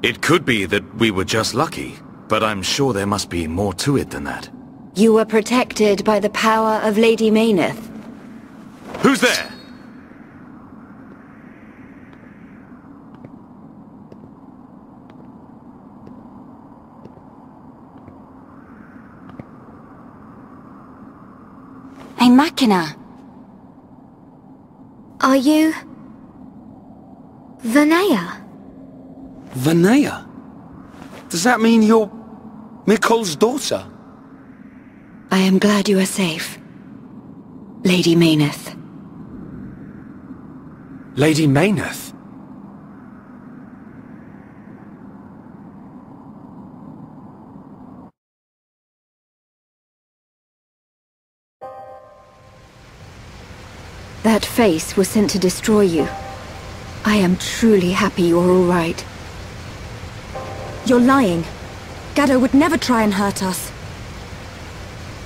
It could be that we were just lucky, but I'm sure there must be more to it than that. You were protected by the power of Lady Mayneth. Who's there? Hey, Machina. Are you... Vanea? Vanea? Does that mean you're Mikol's daughter? I am glad you are safe. Lady Mayneth. Lady Mayneth? That face was sent to destroy you. I am truly happy you're all right. You're lying. Gaddo would never try and hurt us.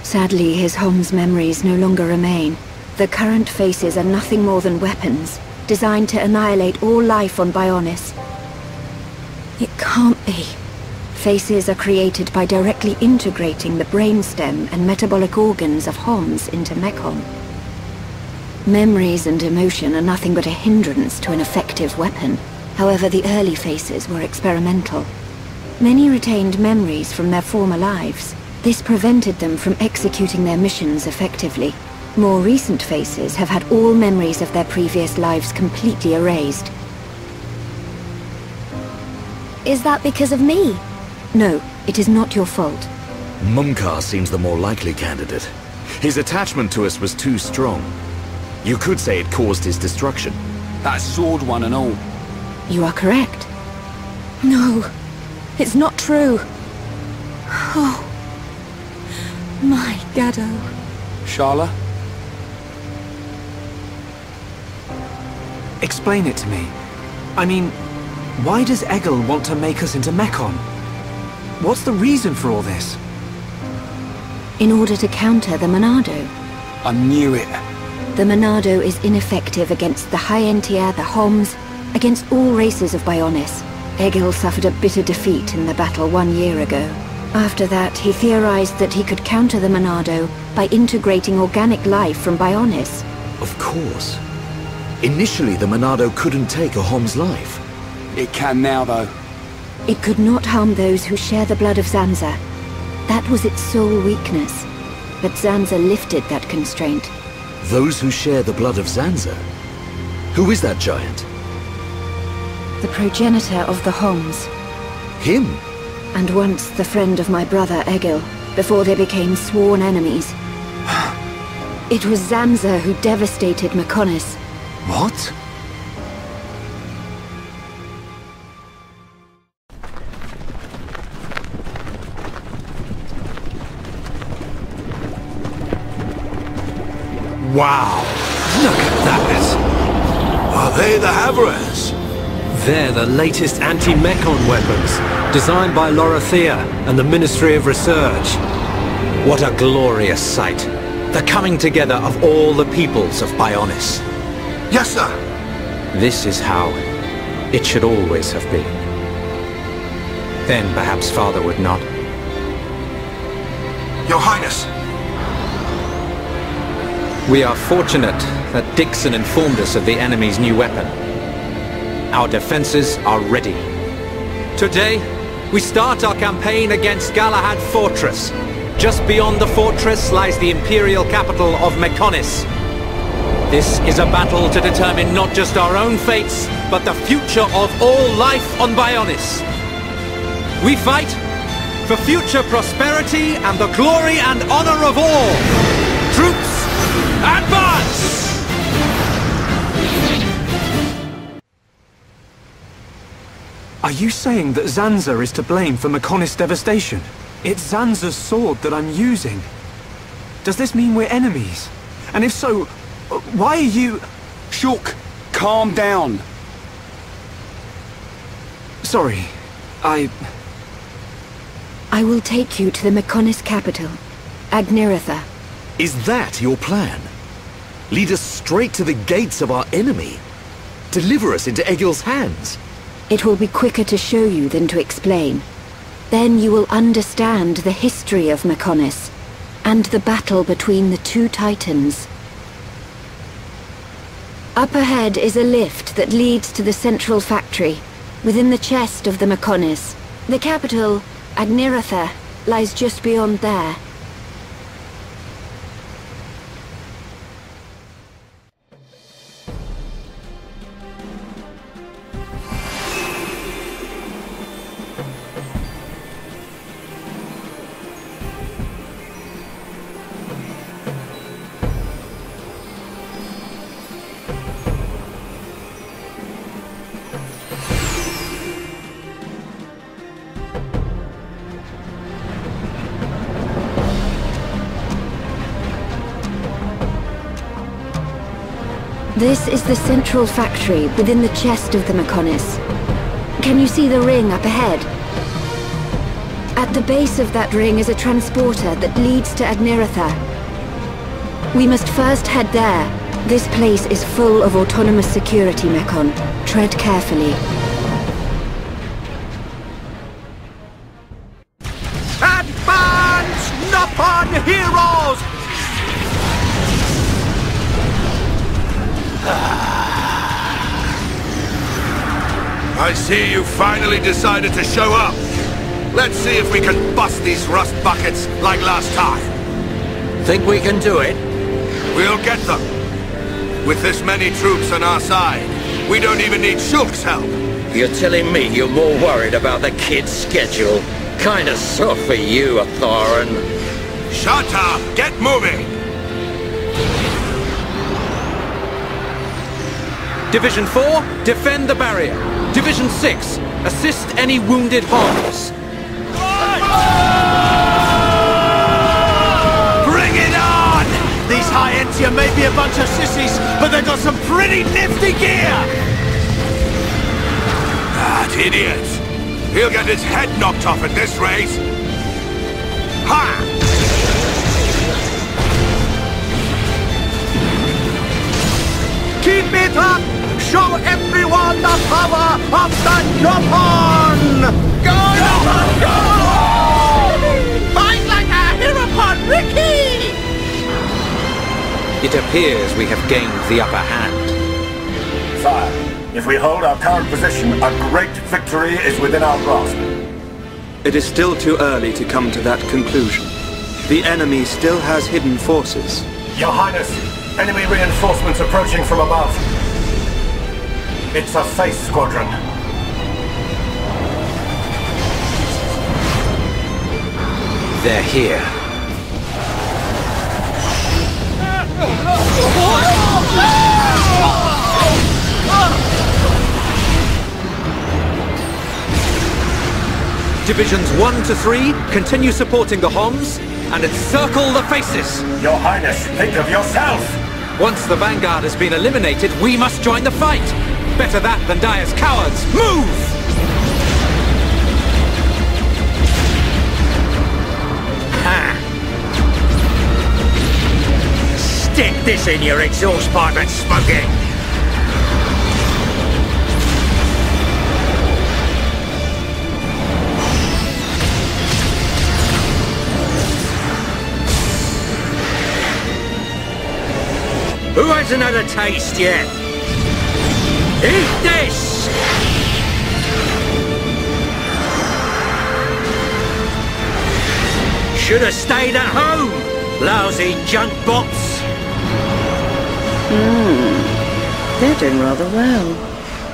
Sadly, his home's memories no longer remain. The current faces are nothing more than weapons, designed to annihilate all life on Bionis. It can't be. Faces are created by directly integrating the brainstem and metabolic organs of Homs into Mechon. Memories and emotion are nothing but a hindrance to an effective weapon. However, the early faces were experimental. Many retained memories from their former lives. This prevented them from executing their missions effectively. More recent faces have had all memories of their previous lives completely erased. Is that because of me? No, it is not your fault. Mumkar seems the more likely candidate. His attachment to us was too strong. You could say it caused his destruction. That sword one and all. You are correct. No, it's not true. Oh, my Gaddo. Sharla? Explain it to me. I mean, why does Egil want to make us into Mechon? What's the reason for all this? in order to counter the Monado. I knew it. The Monado is ineffective against the High Entia, the Homs, against all races of Bionis. Egil suffered a bitter defeat in the battle 1 year ago. After that, he theorized that he could counter the Monado by integrating organic life from Bionis. Of course. Initially, the Monado couldn't take a Hom's life. It can now, though. It could not harm those who share the blood of Zanza. That was its sole weakness. But Zanza lifted that constraint. Those who share the blood of Zanza? Who is that giant? The progenitor of the Homs. Him? And once the friend of my brother Egil, before they became sworn enemies. It was Zanza who devastated Mechonis. What? Wow! Look at that! Are they the Havres? They're the latest anti-Mechon weapons, designed by Lorothea and the Ministry of Research. What a glorious sight. The coming together of all the peoples of Bionis. Yes, sir. This is how it should always have been. Then perhaps Father would not. Your Highness. We are fortunate that Dixon informed us of the enemy's new weapon. Our defenses are ready. Today, we start our campaign against Galahad Fortress. Just beyond the fortress lies the imperial capital of Mechonis. This is a battle to determine not just our own fates, but the future of all life on Bionis. We fight for future prosperity and the glory and honor of all. Troops, advance! Are you saying that Zanza is to blame for Mechonis' devastation? It's Zanza's sword that I'm using. Does this mean we're enemies? And if so, why are you... Shulk, calm down. Sorry, I will take you to the Mechonis capital, Agniratha. Is that your plan? Lead us straight to the gates of our enemy? Deliver us into Egil's hands? It will be quicker to show you than to explain. Then you will understand the history of Mechonis, and the battle between the two titans. Up ahead is a lift that leads to the central factory, within the chest of the Mechonis. The capital, Agniratha, lies just beyond there. This is the central factory within the chest of the Mechonis. Can you see the ring up ahead? At the base of that ring is a transporter that leads to Agniratha. We must first head there. This place is full of autonomous security, Mechon. Tread carefully. Advance, Nopon heroes! I see you finally decided to show up. Let's see if we can bust these rust buckets like last time. Think we can do it? We'll get them. With this many troops on our side, we don't even need Shulk's help. You're telling me you're more worried about the kid's schedule? Kinda soft for you, Thorin. Shut up! Get moving! Division 4, defend the barrier. Division 6, assist any wounded Homs. Bring it on! These High Entia may be a bunch of sissies, but they've got some pretty nifty gear! That idiot! He'll get his head knocked off at this rate! Ha! Nopon! Go, Nopon, go! Fight like a Herapon, Ricky! It appears we have gained the upper hand. Sire, if we hold our current position, a great victory is within our grasp. It is still too early to come to that conclusion. The enemy still has hidden forces. Your Highness, enemy reinforcements approaching from above. It's a face squadron. They're here. Divisions 1 to 3, continue supporting the Homs, and encircle the faces! Your Highness, think of yourself! Once the Vanguard has been eliminated, we must join the fight! Better that than die as cowards! Move! Ha! Stick this in your exhaust pipe and smoke it! Who hasn't had a taste yet? Eat this! Should have stayed at home, lousy junk bots. They're doing rather well.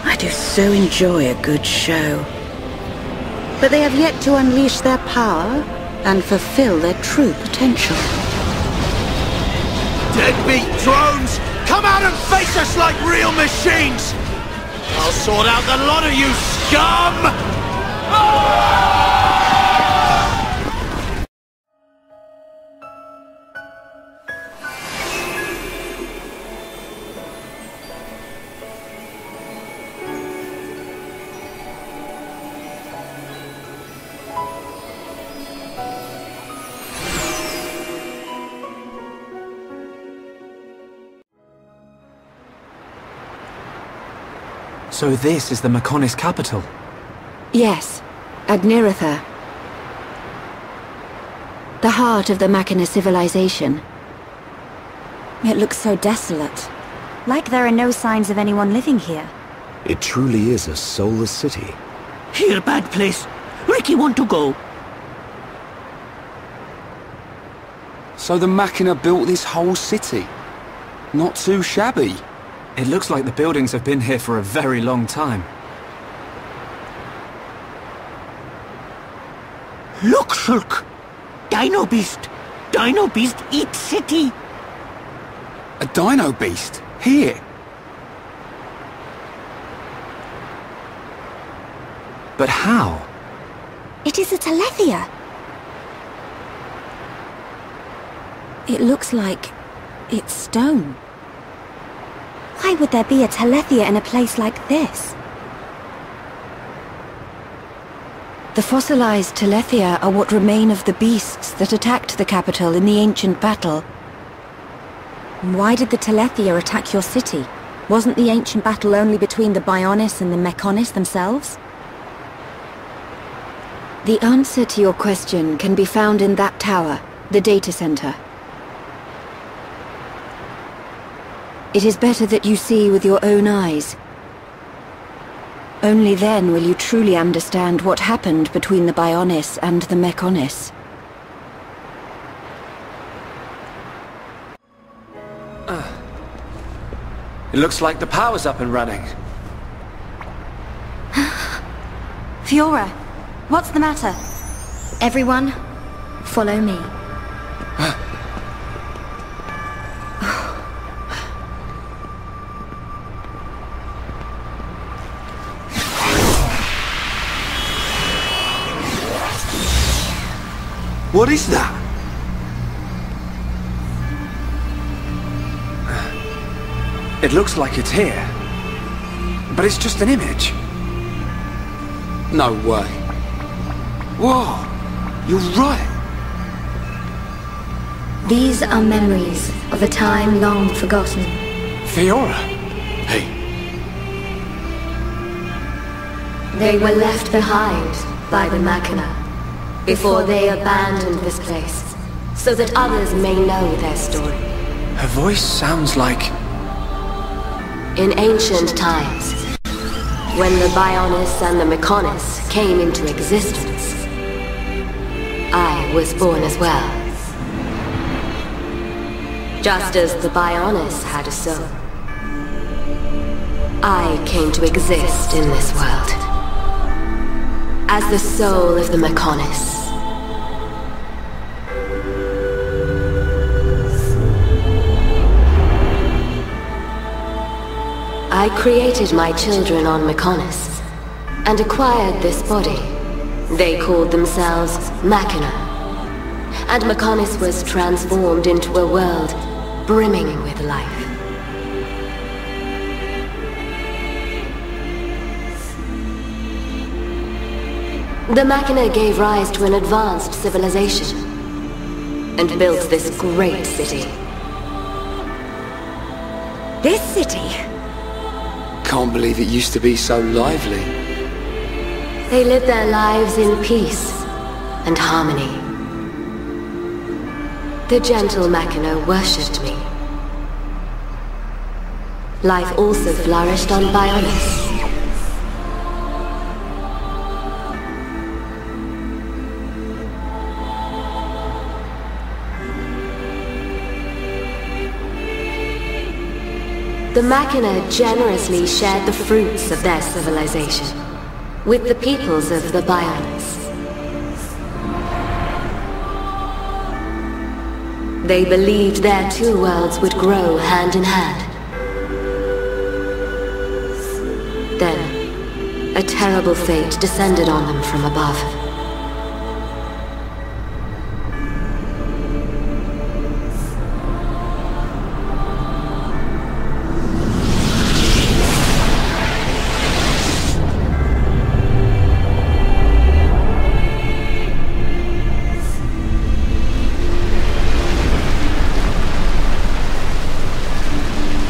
I do so enjoy a good show. But they have yet to unleash their power and fulfill their true potential. Deadbeat drones! Come out and face us like real machines! I'll sort out the lot of you, scum! So this is the Mechonis capital? Yes, Agniratha. The heart of the Machina civilization. It looks so desolate. Like there are no signs of anyone living here. It truly is a soulless city. Here, bad place. Ricky want to go. So the Machina built this whole city? Not too shabby. It looks like the buildings have been here for a very long time. Look, Shulk! Dino Beast! Dino Beast eat city! A dino beast? Here? But how? It is a Telethia. It looks like it's stone. Why would there be a Telethia in a place like this? The fossilized Telethia are what remain of the beasts that attacked the capital in the ancient battle. Why did the Telethia attack your city? Wasn't the ancient battle only between the Bionis and the Mechonis themselves? The answer to your question can be found in that tower, the data center. It is better that you see with your own eyes. Only then will you truly understand what happened between the Bionis and the Mechonis. It looks like the power's up and running. Fiora, what's the matter? Everyone, follow me. What is that? It looks like it's here. But it's just an image. No way. Whoa! You're right! These are memories of a time long forgotten. Fiora! Hey. They were left behind by the Machina before they abandoned this place, so that others may know their story. Her voice sounds like... In ancient times, when the Bionis and the Mechonis came into existence, I was born as well. Just as the Bionis had a soul, I came to exist in this world as the soul of the Mechonis. I created my children on Mechonis and acquired this body. They called themselves Machina, and Mechonis was transformed into a world brimming with life. The Machina gave rise to an advanced civilization and built this great city. This city? Can't believe it used to be so lively. They lived their lives in peace and harmony. The gentle Machina worshipped me. Life also flourished on Bionis. The Machina generously shared the fruits of their civilization with the peoples of the Bionis. They believed their two worlds would grow hand in hand. Then, a terrible fate descended on them from above.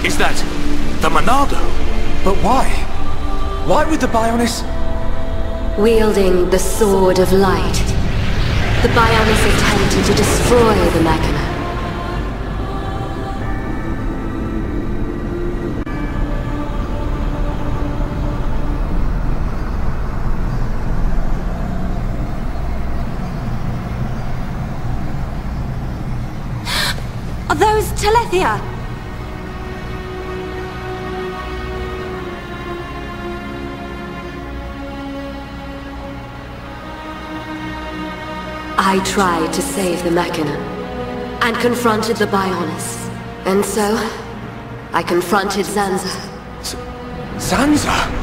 Is that the Monado? But why? Why would the Bionis... Wielding the Sword of Light, the Bionis attempted to destroy the Machina. Are those Telethia? I tried to save the Machina, and confronted the Bionis. And so, I confronted Zanza. Zanza?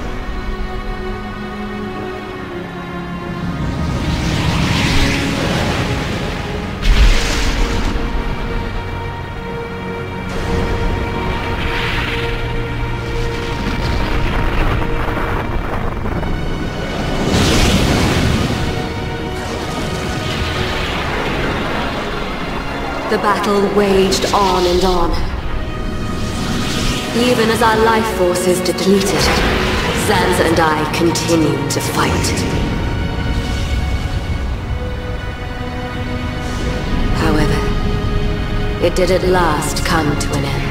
The battle waged on and on. Even as our life forces depleted, Zanza and I continued to fight. However, it did at last come to an end.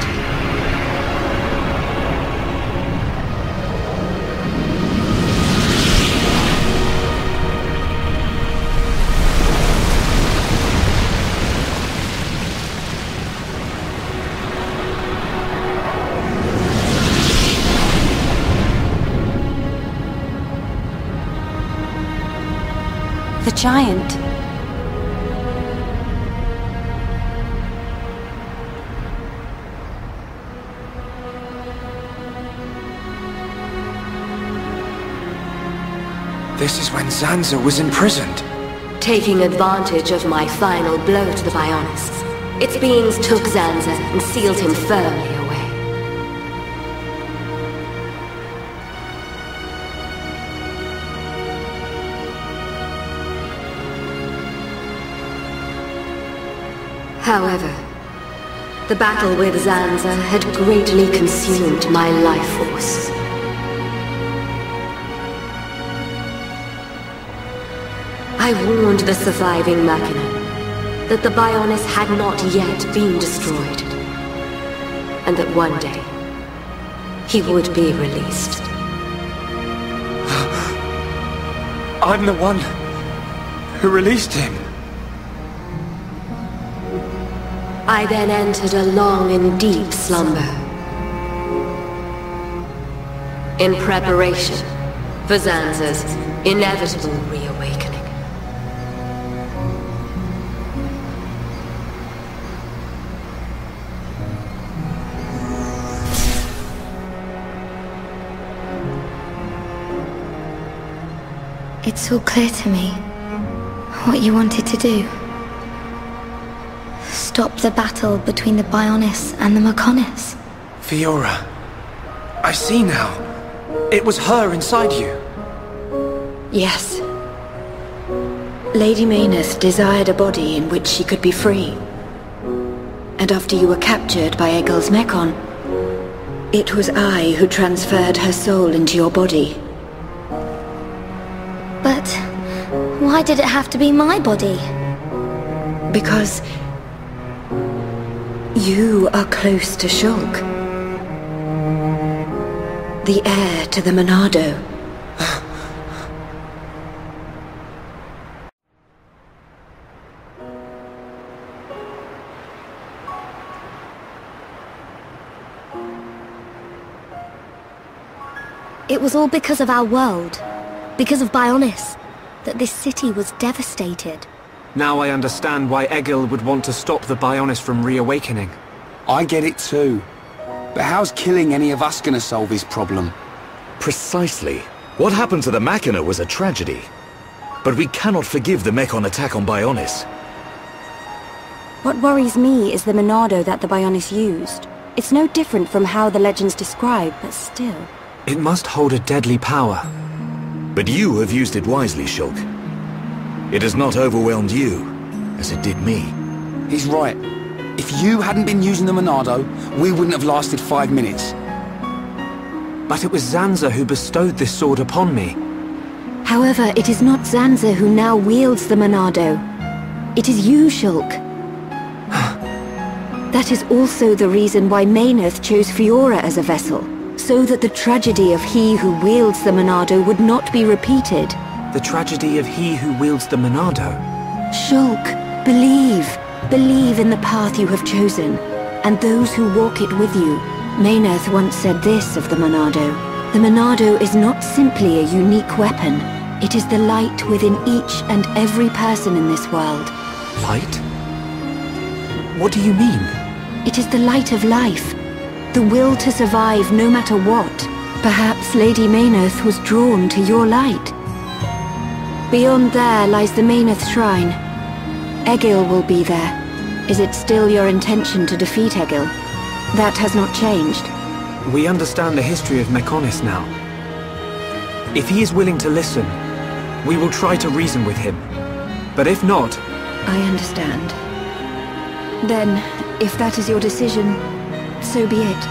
The giant. This is when Zanza was imprisoned. Taking advantage of my final blow to the Bionis, its beings took Zanza and sealed him firmly away. However, the battle with Zanza had greatly consumed my life force. I warned the surviving Machina that the Bionis had not yet been destroyed, and that one day he would be released. I'm the one who released him. I then entered a long and deep slumber, in preparation for Zanza's inevitable reawakening. It's all clear to me what you wanted to do. Stop the battle between the Bionis and the Mechonis. Fiora, I see now. It was her inside you. Yes. Lady Mayneth desired a body in which she could be free. And after you were captured by Egil's Mechon, it was I who transferred her soul into your body. But why did it have to be my body? Because you are close to Shulk, the heir to the Monado. It was all because of our world, because of Bionis, that this city was devastated. Now I understand why Egil would want to stop the Bionis from reawakening. I get it too. But how's killing any of us gonna solve his problem? Precisely. What happened to the Machina was a tragedy. But we cannot forgive the Mechon attack on Bionis. What worries me is the Monado that the Bionis used. It's no different from how the legends describe, but still. It must hold a deadly power. But you have used it wisely, Shulk. It has not overwhelmed you, as it did me. He's right. If you hadn't been using the Monado, we wouldn't have lasted 5 minutes. But it was Zanza who bestowed this sword upon me. However, it is not Zanza who now wields the Monado. It is you, Shulk. That is also the reason why Mayneth chose Fiora as a vessel, so that the tragedy of he who wields the Monado would not be repeated. The tragedy of he who wields the Monado? Shulk, believe. Believe in the path you have chosen, and those who walk it with you. Mayneth once said this of the Monado. The Monado is not simply a unique weapon. It is the light within each and every person in this world. Light? What do you mean? It is the light of life. The will to survive no matter what. Perhaps Lady Mayneth was drawn to your light. Beyond there lies the Mayneth Shrine. Egil will be there. Is it still your intention to defeat Egil? That has not changed. We understand the history of Mechonis now. If he is willing to listen, we will try to reason with him. But if not... I understand. Then, if that is your decision, so be it.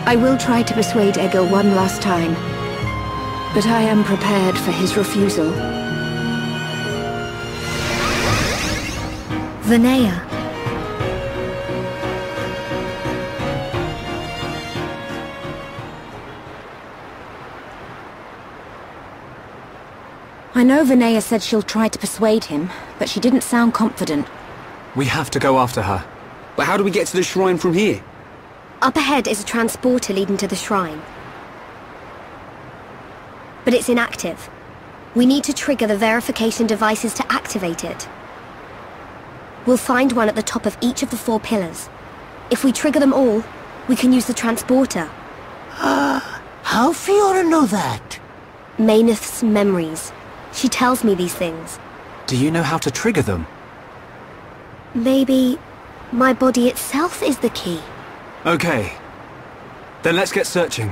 I will try to persuade Egil one last time. But I am prepared for his refusal. Vanea. I know Vanea said she'll try to persuade him, but she didn't sound confident. We have to go after her. But how do we get to the shrine from here? Up ahead is a transporter leading to the shrine. But it's inactive. We need to trigger the verification devices to activate it. We'll find one at the top of each of the 4 pillars. If we trigger them all, we can use the transporter. How Fiora know that? Mayneth's memories. She tells me these things. Do you know how to trigger them? Maybe my body itself is the key. Okay. Then let's get searching.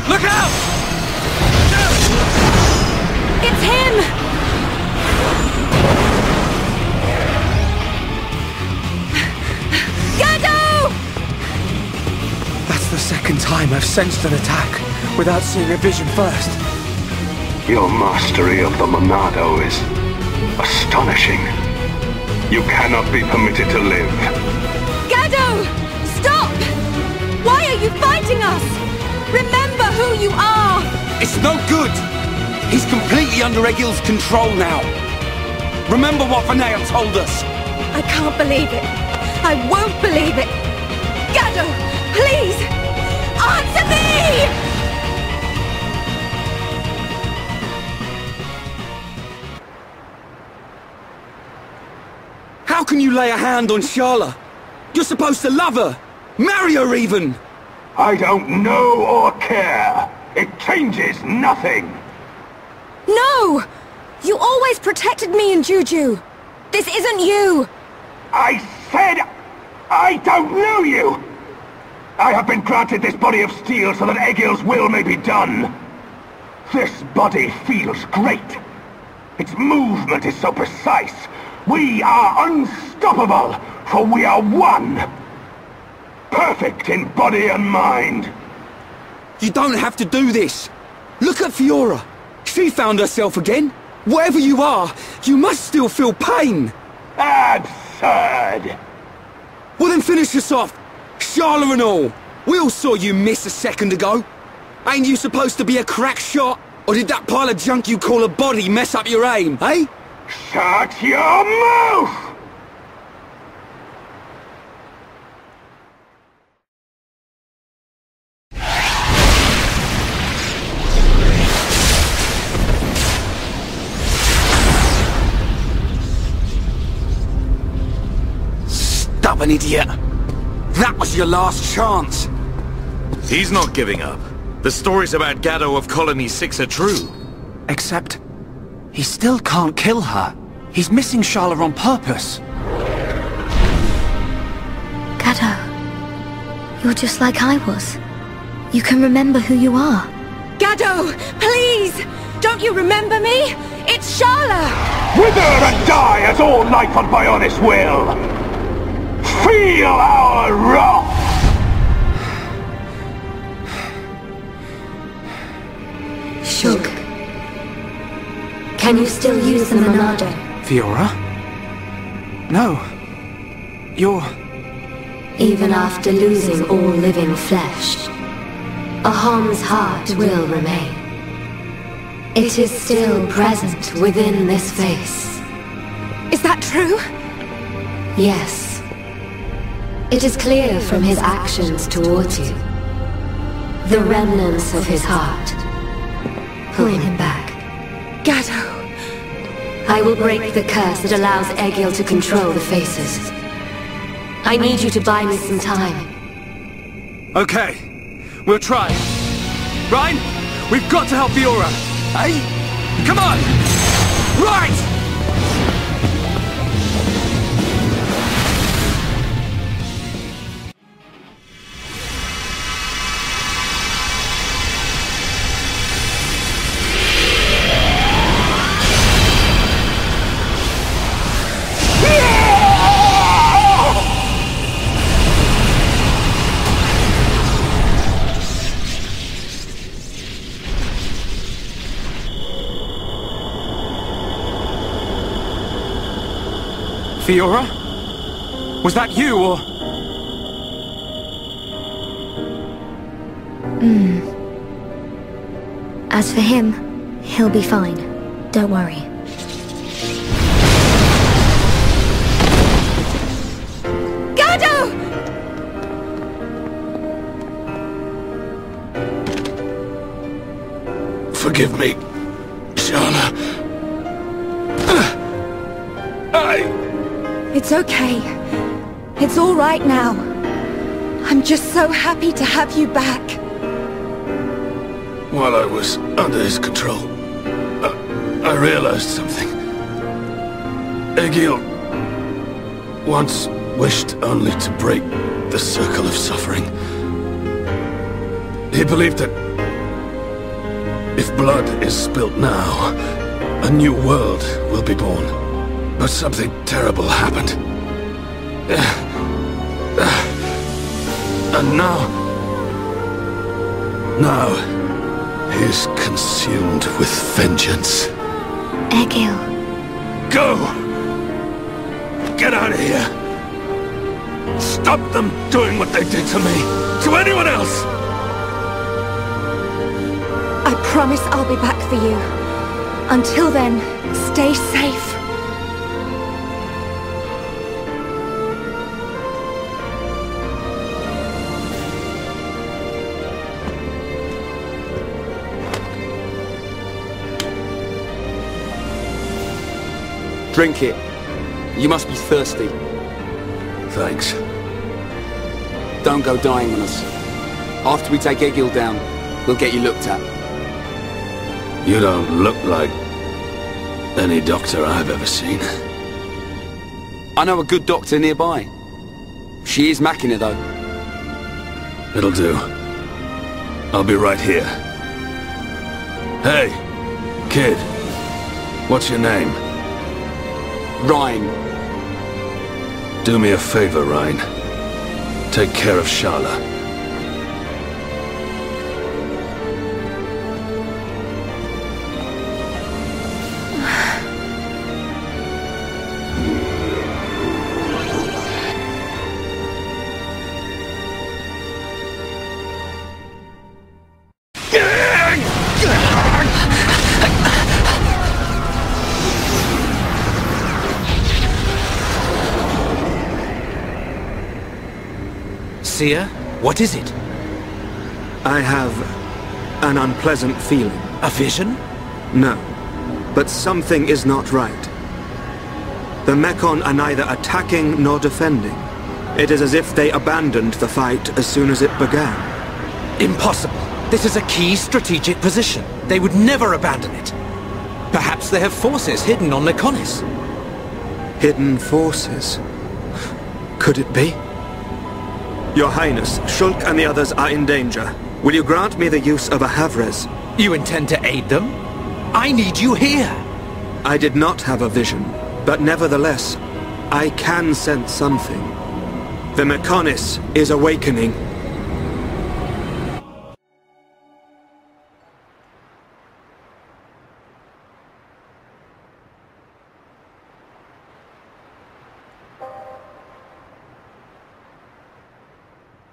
Look out! It's him! That's the second time I've sensed an attack without seeing a vision first. Your mastery of the Monado is astonishing. You cannot be permitted to live. Gado! Stop! Why are you fighting us? Remember who you are! It's no good! He's completely under Egil's control now. Remember what Vanea told us. I can't believe it. I won't believe it. Gado, please! Answer me! How can you lay a hand on Sharla? You're supposed to love her! Marry her even! I don't know or care. It changes nothing. No! You always protected me in Juju. This isn't you! I said I don't know you! I have been granted this body of steel so that Egil's will may be done. This body feels great. Its movement is so precise. We are unstoppable, for we are one. Perfect in body and mind. You don't have to do this. Look at Fiora. She found herself again. Wherever you are, you must still feel pain. Absurd. Well then finish us off. Sharla and all. We all saw you miss a second ago. Ain't you supposed to be a crack shot? Or did that pile of junk you call a body mess up your aim, eh? Shut your mouth! Stubborn idiot. That was your last chance. He's not giving up. The stories about Gado of Colony 6 are true. Except, he still can't kill her. He's missing Sharla on purpose. Gado, you're just like I was. You can remember who you are. Gado, please! Don't you remember me? It's Sharla! Wither and die as all life on Bionis will! Feel our wrath! Shulk. Can you still use the Monado? Fiora? No. You're... Even after losing all living flesh, Ahom's heart will remain. It is still present within this face. Is that true? Yes. It is clear from his actions towards you. The remnants of his heart. Pull him back. Gado. I will break the curse that allows Egil to control the faces. I need you to buy me some time. Okay. We'll try. Ryan, we've got to help Fiora. Hey? Come on! Right! Fiora? Was that you, or...? As for him, he'll be fine. Don't worry. Gado! Forgive me, Sharla. It's okay. It's all right now. I'm just so happy to have you back. While I was under his control, I realized something. Egil once wished only to break the circle of suffering. He believed that if blood is spilt now, a new world will be born. But something terrible happened. And now, Now, he's consumed with vengeance. Egil. Go! Get out of here! Stop them doing what they did to me! To anyone else! I promise I'll be back for you. Until then, stay safe. Drink it. You must be thirsty. Thanks. Don't go dying on us. After we take Egil down, we'll get you looked at. You don't look like any doctor I've ever seen. I know a good doctor nearby. She is Machina, though. It'll do. I'll be right here. Hey, kid. What's your name? Ryan. Do me a favor, Ryan. Take care of Sharla. Seer, what is it? I have an unpleasant feeling. A vision? No, but something is not right. The Mekon are neither attacking nor defending. It is as if they abandoned the fight as soon as it began. Impossible. This is a key strategic position. They would never abandon it. Perhaps they have forces hidden on Mekonis. Hidden forces? Could it be? Your Highness, Shulk and the others are in danger. Will you grant me the use of a Havres? You intend to aid them? I need you here! I did not have a vision, but nevertheless, I can sense something. The Mekonis is awakening.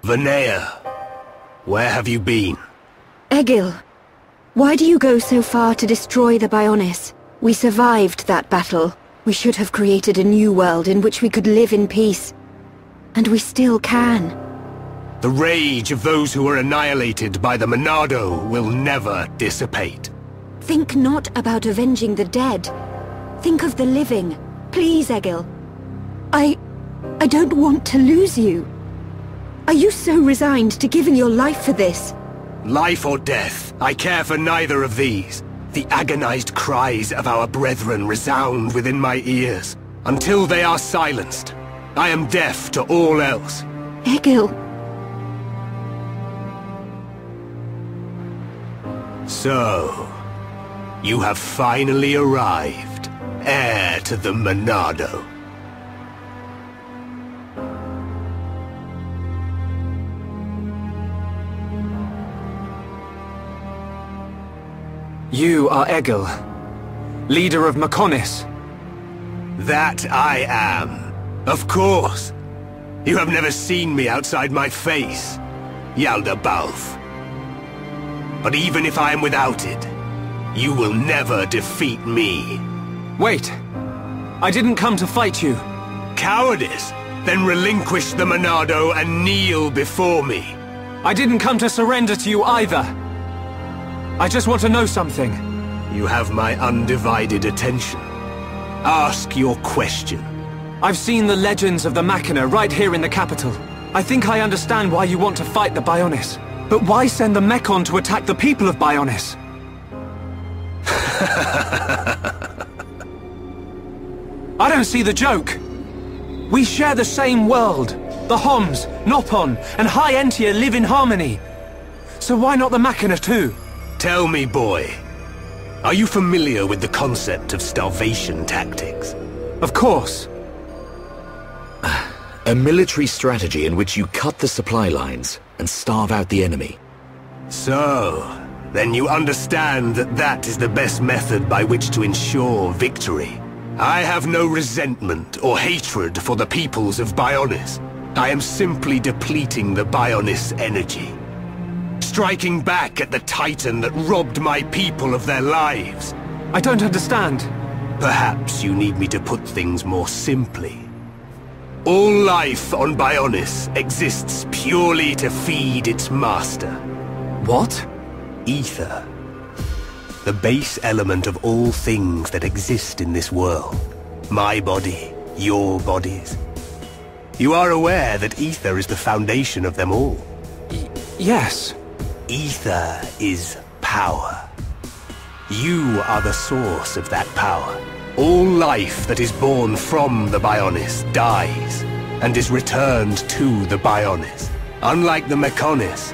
Vanea, where have you been? Egil, why do you go so far to destroy the Bionis? We survived that battle. We should have created a new world in which we could live in peace. And we still can. The rage of those who were annihilated by the Monado will never dissipate. Think not about avenging the dead. Think of the living. Please, Egil. I don't want to lose you. Are you so resigned to giving your life for this? Life or death, I care for neither of these. The agonized cries of our brethren resound within my ears. Until they are silenced, I am deaf to all else. Egil. So, you have finally arrived, heir to the Monado. You are Egil, leader of Mekonis. That I am. Of course. You have never seen me outside my face, Yalda Balf. But even if I am without it, you will never defeat me. Wait. I didn't come to fight you. Cowardice! Then relinquish the Monado and kneel before me. I didn't come to surrender to you either. I just want to know something. You have my undivided attention. Ask your question. I've seen the legends of the Machina right here in the capital. I think I understand why you want to fight the Bionis. But why send the Mekon to attack the people of Bionis? I don't see the joke. We share the same world. The Homs, Nopon, and High Entia live in harmony. So why not the Machina too? Tell me, boy. Are you familiar with the concept of starvation tactics? Of course. A military strategy in which you cut the supply lines and starve out the enemy. So, then you understand that that is the best method by which to ensure victory. I have no resentment or hatred for the peoples of Bionis. I am simply depleting the Bionis energy. Striking back at the Titan that robbed my people of their lives. I don't understand. Perhaps you need me to put things more simply. All life on Bionis exists purely to feed its master. What? Ether. The base element of all things that exist in this world. My body, your bodies. You are aware that ether is the foundation of them all? Yes. Ether is power. You are the source of that power. All life that is born from the Bionis dies, and is returned to the Bionis. Unlike the Mechonis,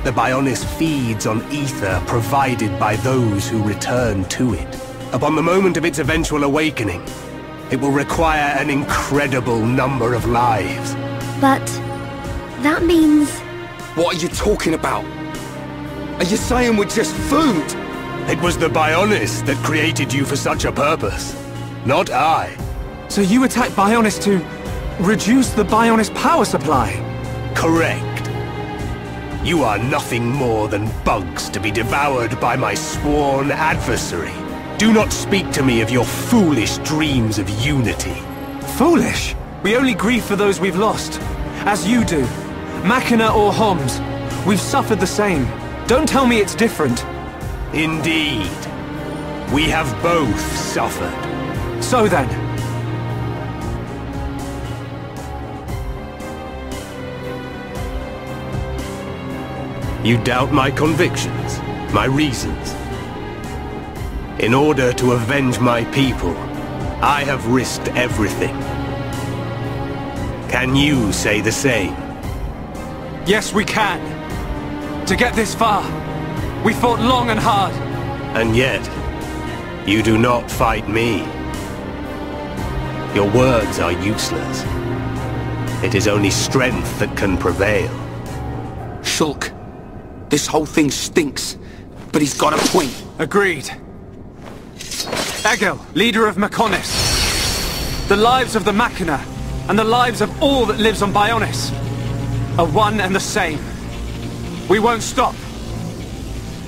the Bionis feeds on ether provided by those who return to it. Upon the moment of its eventual awakening, it will require an incredible number of lives. But that means... What are you talking about? Are you saying we're just food? It was the Bionis that created you for such a purpose, not I. So you attacked Bionis to reduce the Bionis power supply? Correct. You are nothing more than bugs to be devoured by my sworn adversary. Do not speak to me of your foolish dreams of unity. Foolish? We only grieve for those we've lost. As you do. Machina or Homs. We've suffered the same. Don't tell me it's different. Indeed. We have both suffered. So then. You doubt my convictions, my reasons. In order to avenge my people, I have risked everything. Can you say the same? Yes, we can. To get this far, we fought long and hard. And yet, you do not fight me. Your words are useless. It is only strength that can prevail. Shulk, this whole thing stinks, but he's got a point. Agreed. Egil, leader of Mechonis. The lives of the Machina, and the lives of all that lives on Bionis, are one and the same. We won't stop.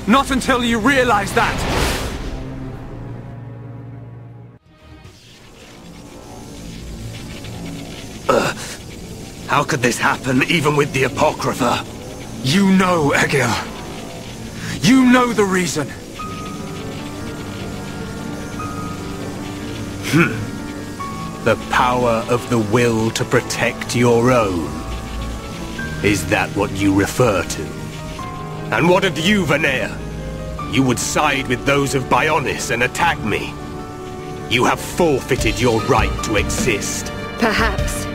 Not until you realize that. How could this happen, even with the Apocrypha? You know, Egil. You know the reason. The power of the will to protect your own. Is that what you refer to? And what of you, Vanea? You would side with those of Bionis and attack me. You have forfeited your right to exist. Perhaps.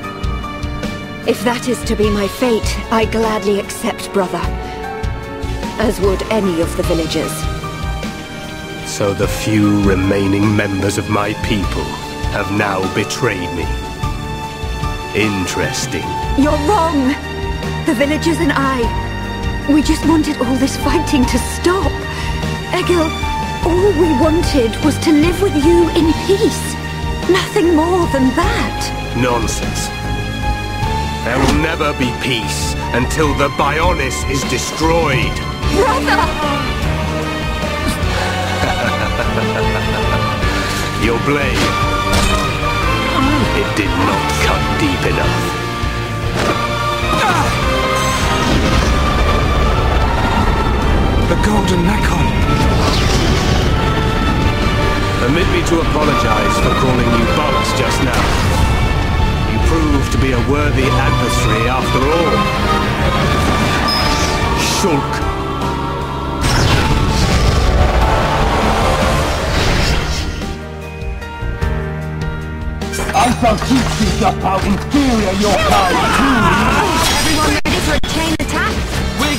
If that is to be my fate, I gladly accept, brother. As would any of the villagers. So the few remaining members of my people have now betrayed me. Interesting. You're wrong! The villagers and I, we just wanted all this fighting to stop. Egil, all we wanted was to live with you in peace. Nothing more than that. Nonsense. There will never be peace until the Bionis is destroyed. Brother! Your blade. It did not cut deep enough. The Golden Mechon. Permit me to apologize for calling you boss just now. You proved to be a worthy adversary after all. Shulk. I shall teach you just how inferior your kind truly is. Everyone ready for a chain attack?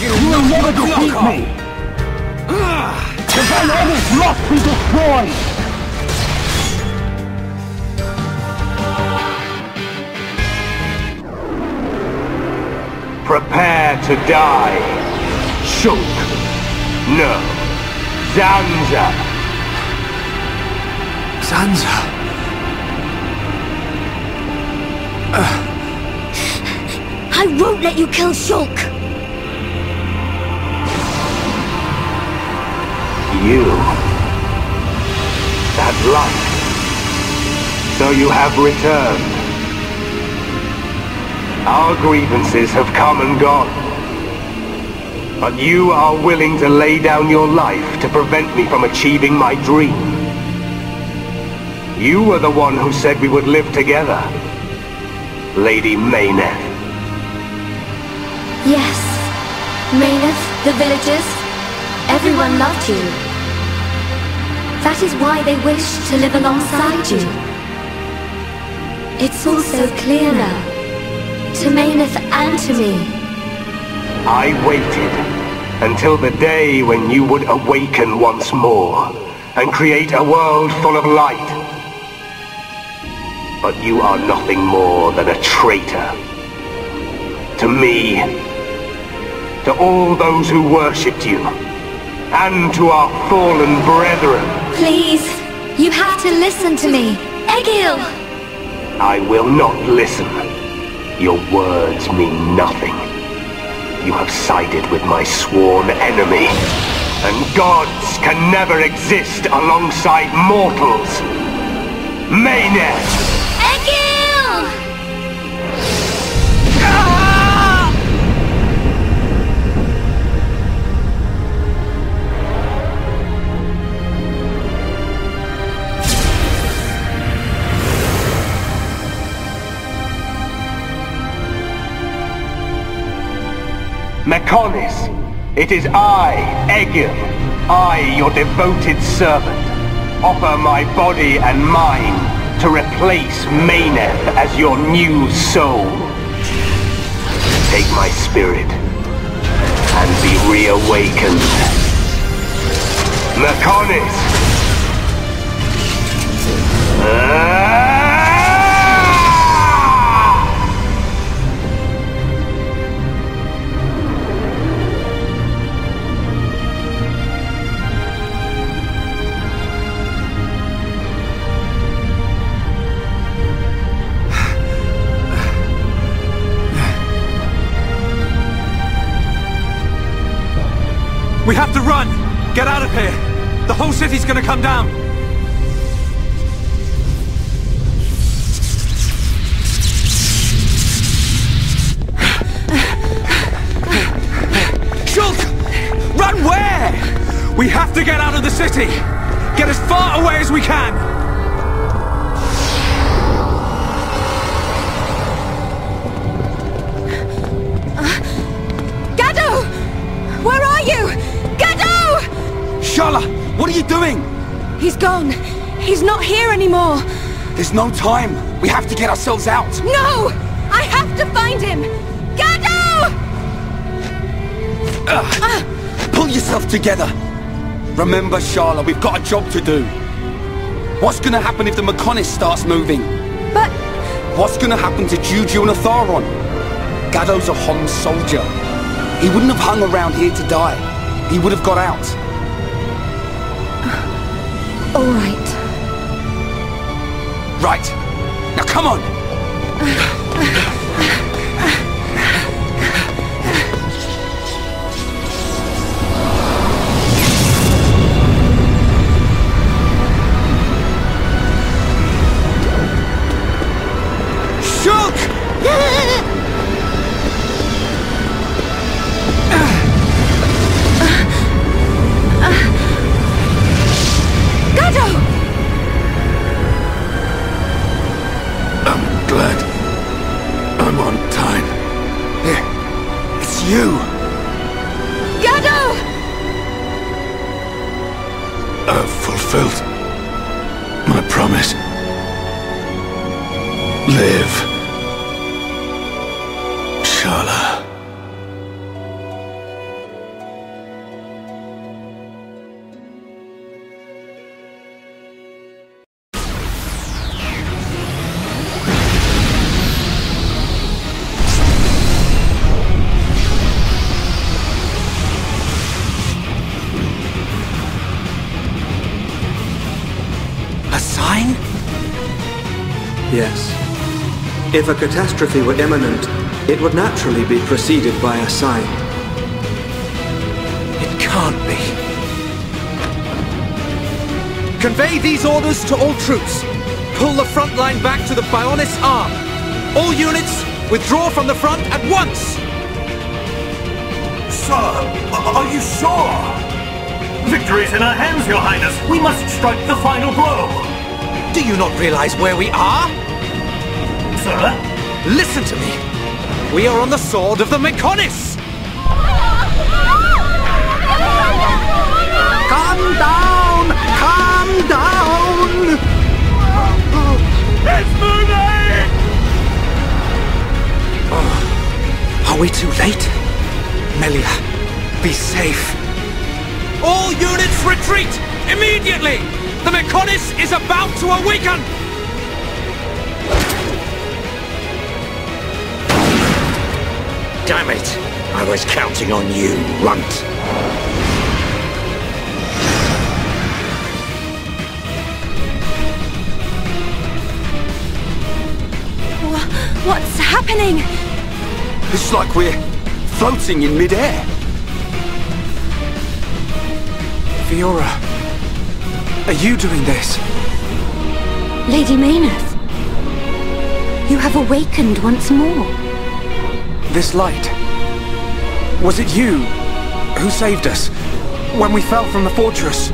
You will never defeat me! The Bionis must be destroyed! Prepare to die, Shulk. No. Zanza. Zanza. I won't let you kill Shulk. You had life. So you have returned. Our grievances have come and gone. But you are willing to lay down your life to prevent me from achieving my dream. You were the one who said we would live together, Lady Mayneth. Yes. Mayneth, the villagers, everyone loved you. That is why they wished to live alongside you. It's all so clear now. To Mayneth and to me. I waited until the day when you would awaken once more and create a world full of light. But you are nothing more than a traitor. To me, to all those who worshipped you, and to our fallen brethren. Please, you have to listen to me. Egil! I will not listen. Your words mean nothing. You have sided with my sworn enemy, and gods can never exist alongside mortals. Mayneth! Egil! Mechonis, it is I, Egil, I, your devoted servant, offer my body and mind to replace Mayneth as your new soul. Take my spirit and be reawakened. Mechonis! We have to run! Get out of here! The whole city's gonna come down! Shulk! Run where? We have to get out of the city! Get as far away as we can! Gado! Where are you? Shala, what are you doing? He's gone. He's not here anymore. There's no time. We have to get ourselves out. No! I have to find him! Gado! Pull yourself together. Remember, Shala, we've got a job to do. What's gonna happen if the Mechonis starts moving? But... What's gonna happen to Juju and Atharon? Gado's a Hom soldier. He wouldn't have hung around here to die. He would have got out. All right. Right. Now come on! Shulk! I'm glad Yes. If a catastrophe were imminent, it would naturally be preceded by a sign. It can't be. Convey these orders to all troops. Pull the front line back to the Bionis arm. All units, withdraw from the front at once! Sir, are you sure? Victory is in our hands, Your Highness. We must strike the final blow. Do you not realize where we are? Sir? Listen to me. We are on the sword of the Mechonis! Calm down! Calm down! It's moving! Oh, are we too late? Melia, be safe. All units retreat! Immediately! The Mechonis is about to awaken! Damn it! I was counting on you, runt. What's happening? It's like we're floating in mid-air. Fiora, are you doing this? Lady Mayneth, you have awakened once more. This light, was it you who saved us when we fell from the fortress?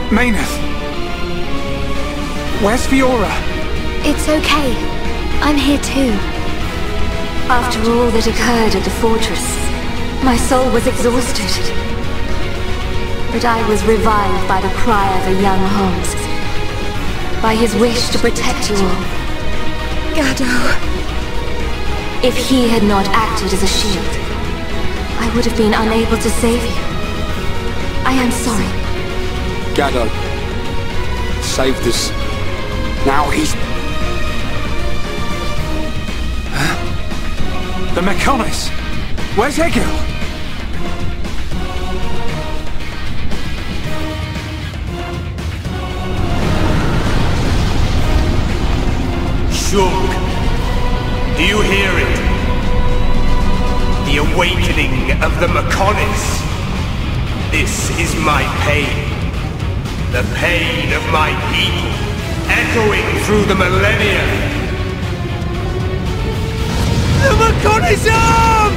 Mayneth, where's Fiora? It's okay. I'm here too. After all that occurred at the fortress, my soul was exhausted. But I was revived by the cry of a young Holmes, by his wish to protect you all. Gado. If he had not acted as a shield, I would have been unable to save you. I am sorry. Gado saved us. Now he's... The Mechonis! Where's Egil? Shulk, do you hear it? The awakening of the Mechonis. This is my pain. The pain of my people, echoing through the millennia. The Mechonis arm!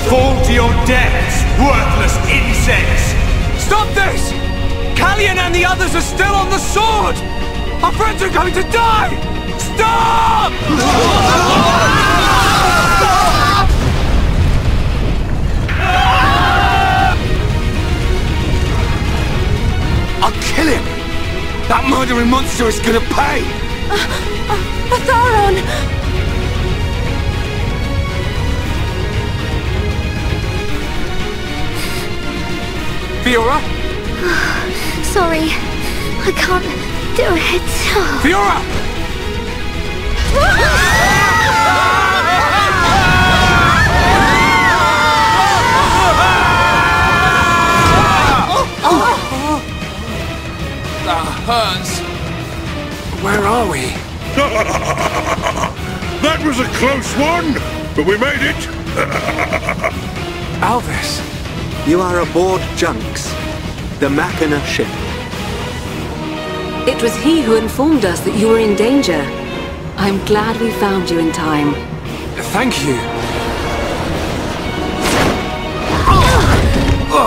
Fall to your deaths, worthless insects! Stop this! Callian and the others are still on the sword! Our friends are going to die! Stop! I'll kill him! That murdering monster is gonna pay! Atharon! Fiora? Sorry, I can't do it. Fiora! That hurts. Where are we? That was a close one, but we made it. Alvis. You are aboard Junks, the Machina ship. It was he who informed us that you were in danger. I'm glad we found you in time. Thank you.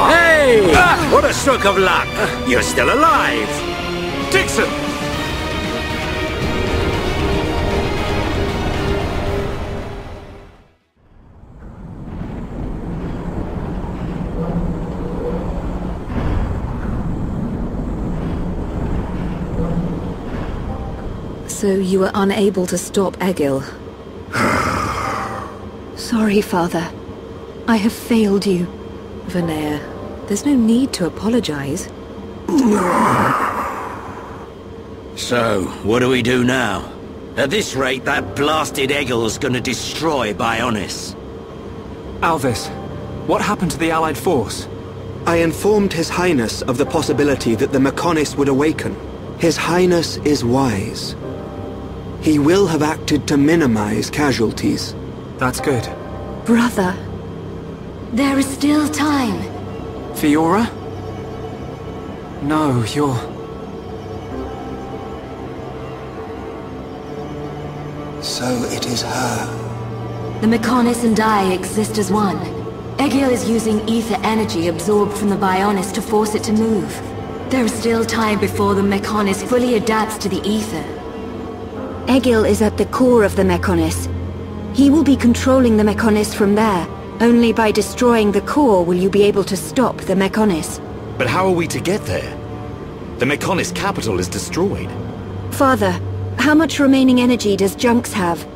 Hey! What a stroke of luck! You're still alive! Dixon! So you were unable to stop Egil. Sorry, Father. I have failed you. Vanea, there's no need to apologize. So, what do we do now? At this rate, that blasted Eggle's gonna destroy Bionis. Alvis, what happened to the Allied force? I informed His Highness of the possibility that the Mechonis would awaken. His Highness is wise. He will have acted to minimize casualties. That's good. Brother. There is still time. Fiora? No, you're... So it is her. The Mechonis and I exist as one. Egil is using ether energy absorbed from the Bionis to force it to move. There is still time before the Mechonis fully adapts to the ether. Egil is at the core of the Mechonis. He will be controlling the Mechonis from there. Only by destroying the core will you be able to stop the Mechonis. But how are we to get there? The Mechonis capital is destroyed. Father, how much remaining energy does Junks have?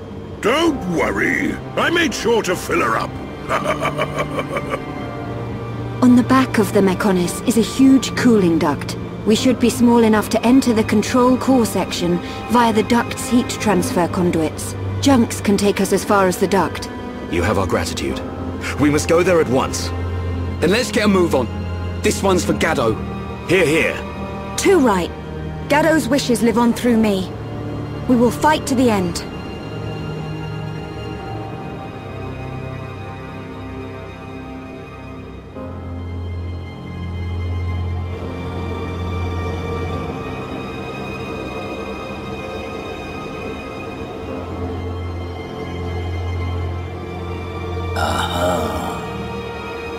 Don't worry. I made sure to fill her up. On the back of the Mechonis is a huge cooling duct. We should be small enough to enter the control core section via the duct's heat transfer conduits. Junks can take us as far as the duct. You have our gratitude. We must go there at once. And let's get a move on. This one's for Gaddo. Hear, hear. Too right. Gaddo's wishes live on through me. We will fight to the end.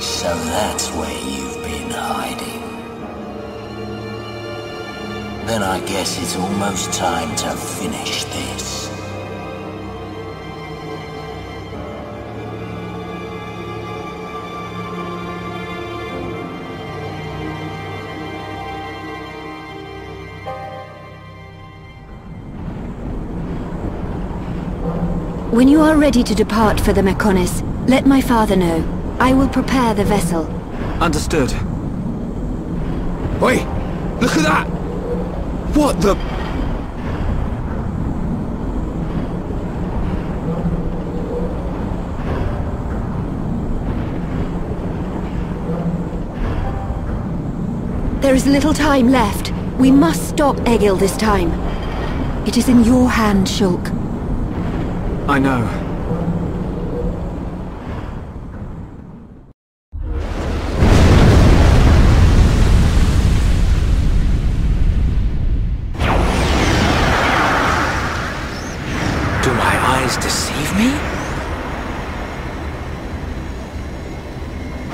So that's where you've been hiding. Then I guess it's almost time to finish this. When you are ready to depart for the Mechonis, let my father know. I will prepare the vessel. Understood. Oi! Look at that! What the... There is little time left. We must stop Egil this time. It is in your hand, Shulk. I know. Do my eyes deceive me?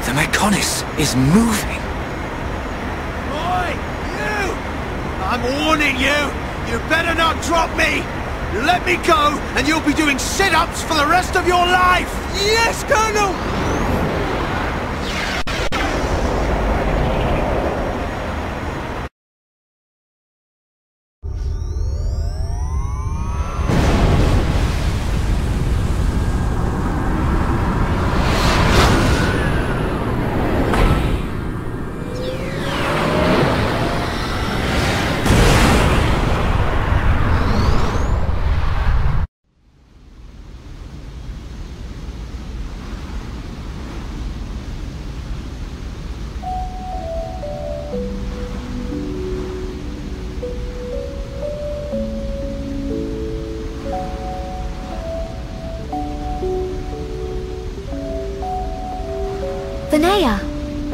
The Mechonis is moving. Oi! You! I'm warning you! You better not drop me! You let me go, and you'll be doing sit-ups for the rest of your life! Yes, Colonel!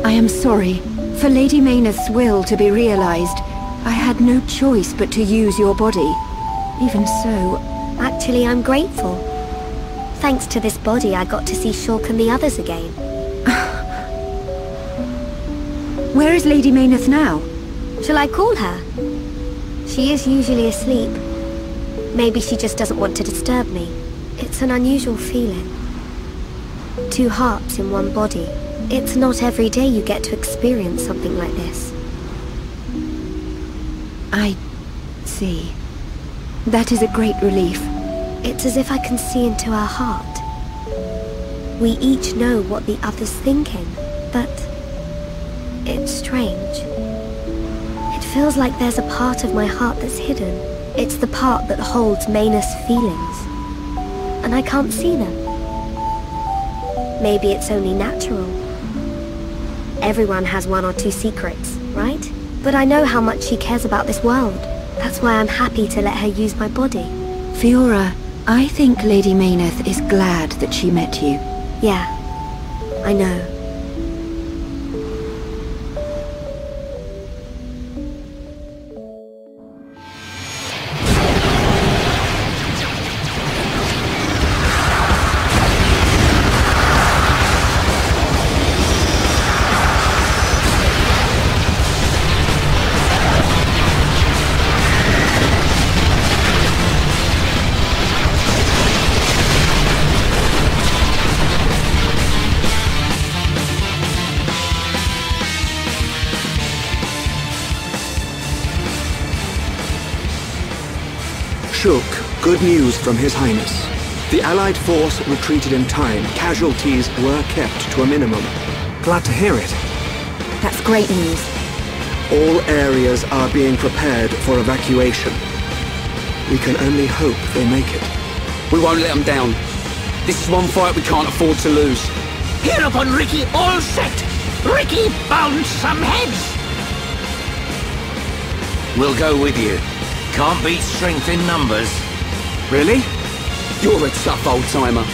I am sorry. For Lady Mayneth's will to be realized, I had no choice but to use your body. Even so... Actually, I'm grateful. Thanks to this body, I got to see Shulk and the others again. Where is Lady Mayneth now? Shall I call her? She is usually asleep. Maybe she just doesn't want to disturb me. It's an unusual feeling. 2 hearts in one body. It's not every day you get to experience something like this. I see. That is a great relief. It's as if I can see into her heart. We each know what the other's thinking, but it's strange. It feels like there's a part of my heart that's hidden, It's the part that holds Manus' feelings. And I can't see them. Maybe it's only natural. Everyone has one or two secrets, right? But I know how much she cares about this world. That's why I'm happy to let her use my body. Fiora, I think Lady Mayneth is glad that she met you. Yeah, I know. Shulk, good news from His Highness. The Allied force retreated in time. Casualties were kept to a minimum. Glad to hear it. That's great news. All areas are being prepared for evacuation. We can only hope they make it. We won't let them down. This is one fight we can't afford to lose. Hereupon, Ricky, all set! Ricky, bounce some heads! We'll go with you. Can't beat strength in numbers. Really? You're a tough old-timer.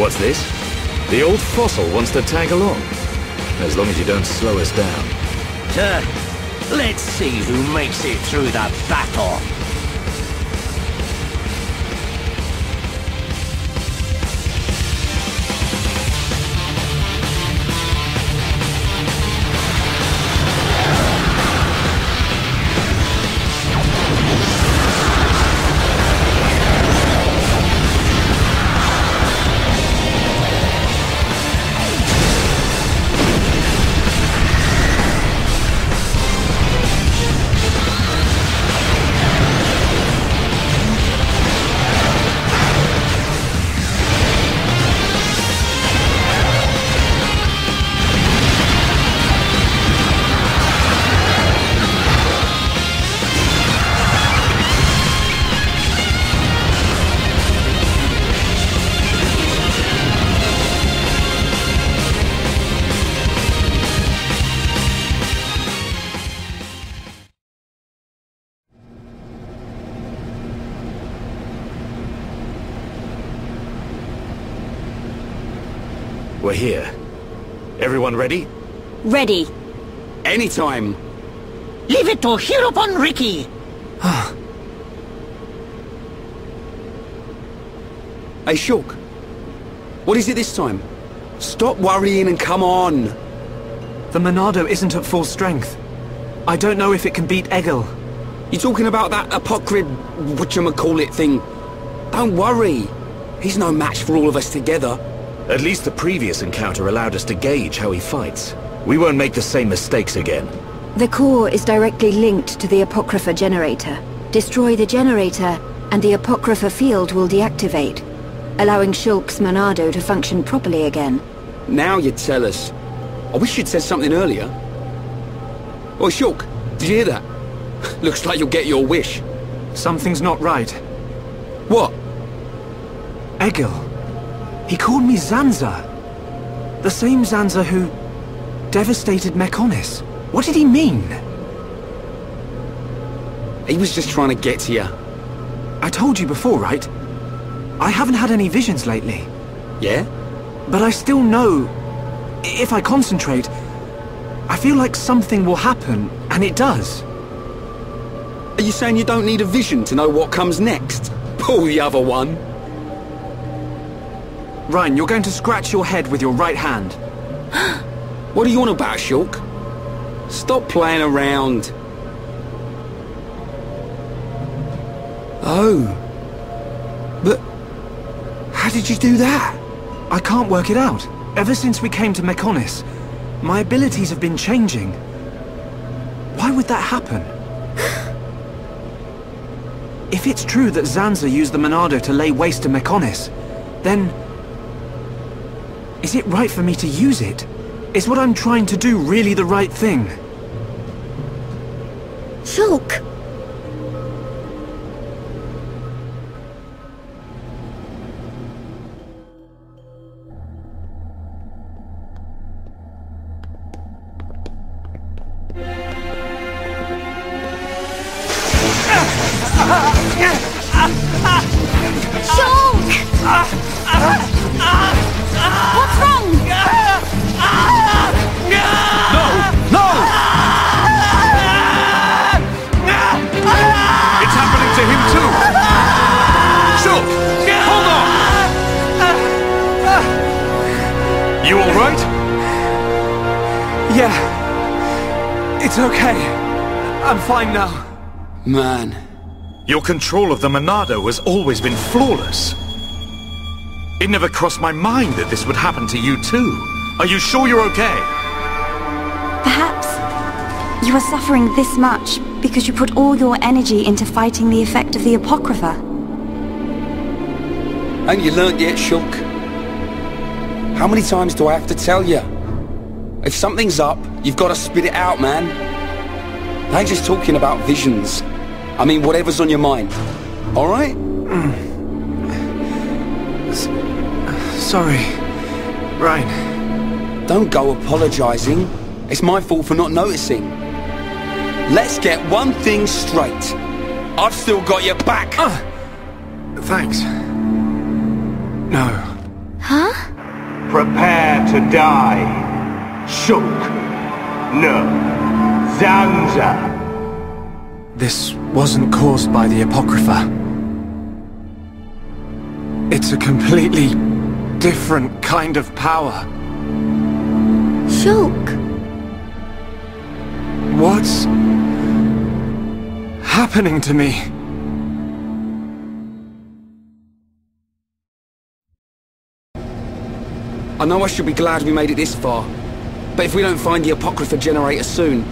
What's this? The old fossil wants to tag along. As long as you don't slow us down. Let's see who makes it through the battle. We're here. Everyone ready? Ready. Anytime. Leave it to hereupon, Ricky! Hey, Shulk. What is it this time? Stop worrying and come on! The Monado isn't at full strength. I don't know if it can beat Egil. You talking about that apocryph whatchamacallit thing? Don't worry. He's no match for all of us together. At least the previous encounter allowed us to gauge how he fights. We won't make the same mistakes again. The core is directly linked to the Apocrypha generator. Destroy the generator, and the Apocrypha field will deactivate, allowing Shulk's Monado to function properly again. Now you tell us. I wish you'd said something earlier. Oh, Shulk, did you hear that? Looks like you'll get your wish. Something's not right. What? Egil. He called me Zanza. The same Zanza who devastated Mechonis. What did he mean? He was just trying to get to you. I told you before, right? I haven't had any visions lately. Yeah? But I still know, if I concentrate, I feel like something will happen, and it does. Are you saying you don't need a vision to know what comes next? Pull the other one. Ryan, you're going to scratch your head with your right hand. What are you on about, Shulk? Stop playing around. Oh. But how did you do that? I can't work it out. Ever since we came to Mechonis, my abilities have been changing. Why would that happen? If it's true that Zanza used the Monado to lay waste to Mechonis, then is it right for me to use it? Is what I'm trying to do really the right thing? Shulk! Shulk! What's wrong? No! No! It's happening to him too! Shulk! Hold on! You alright? Yeah. It's okay. I'm fine now. Man. Your control of the Monado has always been flawless. It never crossed my mind that this would happen to you too. Are you sure you're okay? Perhaps you are suffering this much because you put all your energy into fighting the effect of the Apocrypha. Ain't you learnt yet, Shulk? How many times do I have to tell you? If something's up, you've got to spit it out, man. I ain't just talking about visions. I mean, whatever's on your mind. Alright? Sorry, Ryan. Don't go apologizing. It's my fault for not noticing. Let's get one thing straight. I've still got your back. Thanks. No. Huh? Prepare to die. Shulk. No. Zanza. This wasn't caused by the Apocrypha. It's a completely different kind of power. Shulk. What's happening to me? I know I should be glad we made it this far, but if we don't find the Apocrypha generator soon...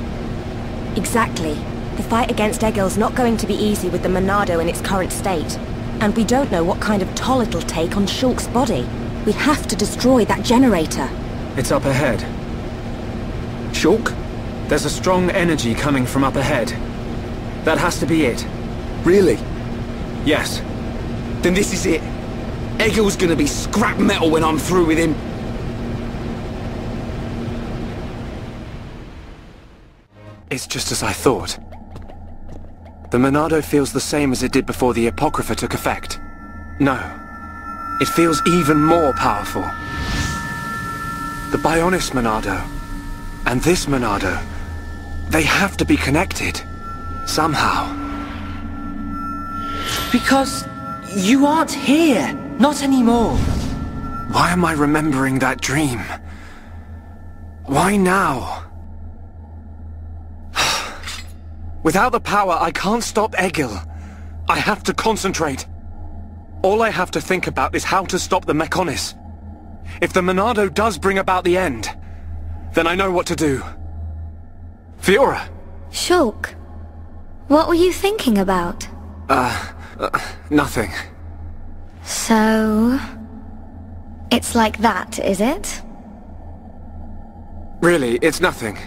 Exactly. The fight against Egil's not going to be easy with the Monado in its current state. And we don't know what kind of toll it'll take on Shulk's body. We have to destroy that generator. It's up ahead. Shulk? There's a strong energy coming from up ahead. That has to be it. Really? Yes. Then this is it. Egil's gonna be scrap metal when I'm through with him. It's just as I thought. The Monado feels the same as it did before the Apocrypha took effect. No. It feels even more powerful. The Bionis Monado and this Monado, they have to be connected. Somehow. Because you aren't here. Not anymore. Why am I remembering that dream? Why now? Without the power, I can't stop Egil. I have to concentrate. All I have to think about is how to stop the Mechonis. If the Monado does bring about the end, then I know what to do. Fiora! Shulk, what were you thinking about? Nothing. So... it's like that, is it? Really, it's nothing.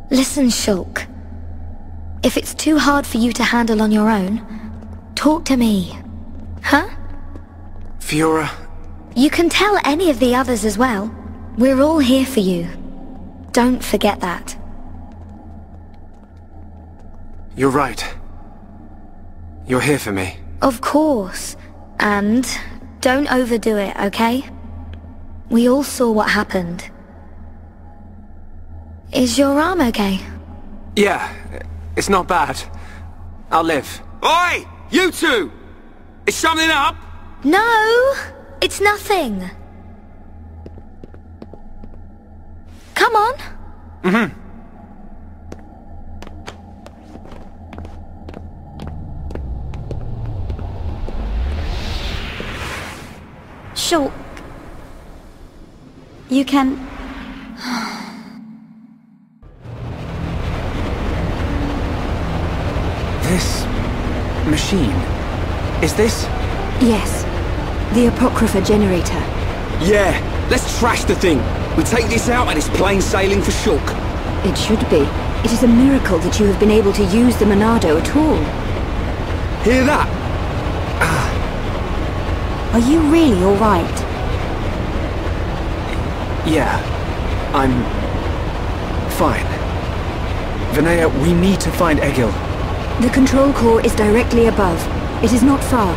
Listen, Shulk. If it's too hard for you to handle on your own, talk to me. Huh? Fiora... You can tell any of the others as well. We're all here for you. Don't forget that. You're right. You're here for me. Of course. And don't overdo it, okay? We all saw what happened. Is your arm okay? Yeah, it's not bad. I'll live. Oi! You two! Is something up? No! It's nothing. Come on. Mm-hmm. Shulk. You can... This... machine... is this... Yes. The Apocrypha generator. Yeah, let's trash the thing. We take this out and it's plain sailing for Shulk. It should be. It is a miracle that you have been able to use the Monado at all. Hear that? Are you really alright? Yeah. I'm... fine. Vinaya, we need to find Egil. The control core is directly above. It is not far.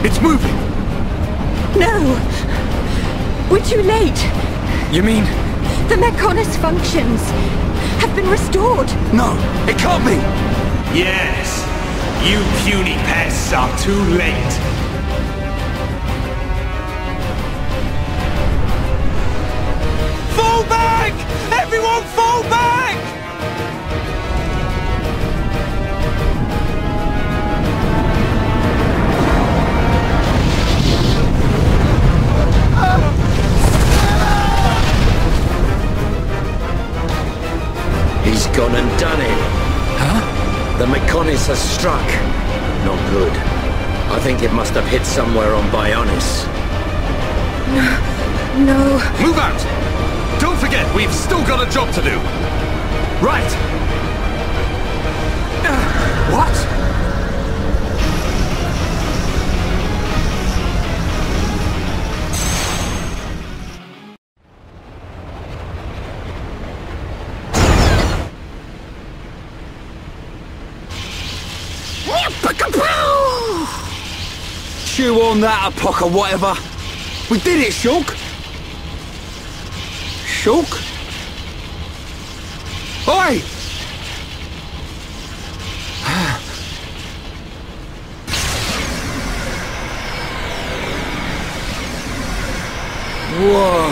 It's moving! No! We're too late! You mean? The Mechonis functions have been restored! No, it can't be! Yes! You puny pests are too late! Fall back! Everyone fall back! He's gone and done it. Huh? The Mechonis has struck. Not good. I think it must have hit somewhere on Bionis. No. Move out! Don't forget, we've still got a job to do. Right. What? Chew on that, Apoc or whatever. We did it, Shulk. Shulk? Oi! Whoa!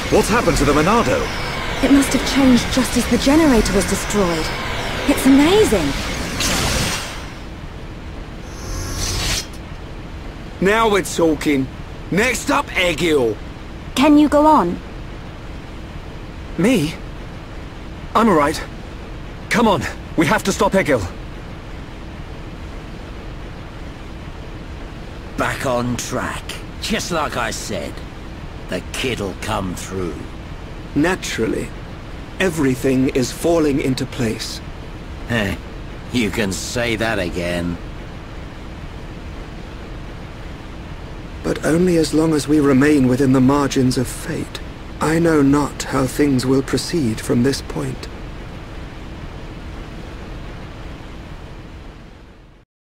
What's happened to the Monado? It must have changed just as the generator was destroyed. It's amazing. Now we're talking. Next up, Egil. Can you go on? Me? I'm alright. Come on, we have to stop Egil. Back on track. Just like I said. The kid'll come through. Naturally. Everything is falling into place. Heh. You can say that again. But only as long as we remain within the margins of fate. I know not how things will proceed from this point.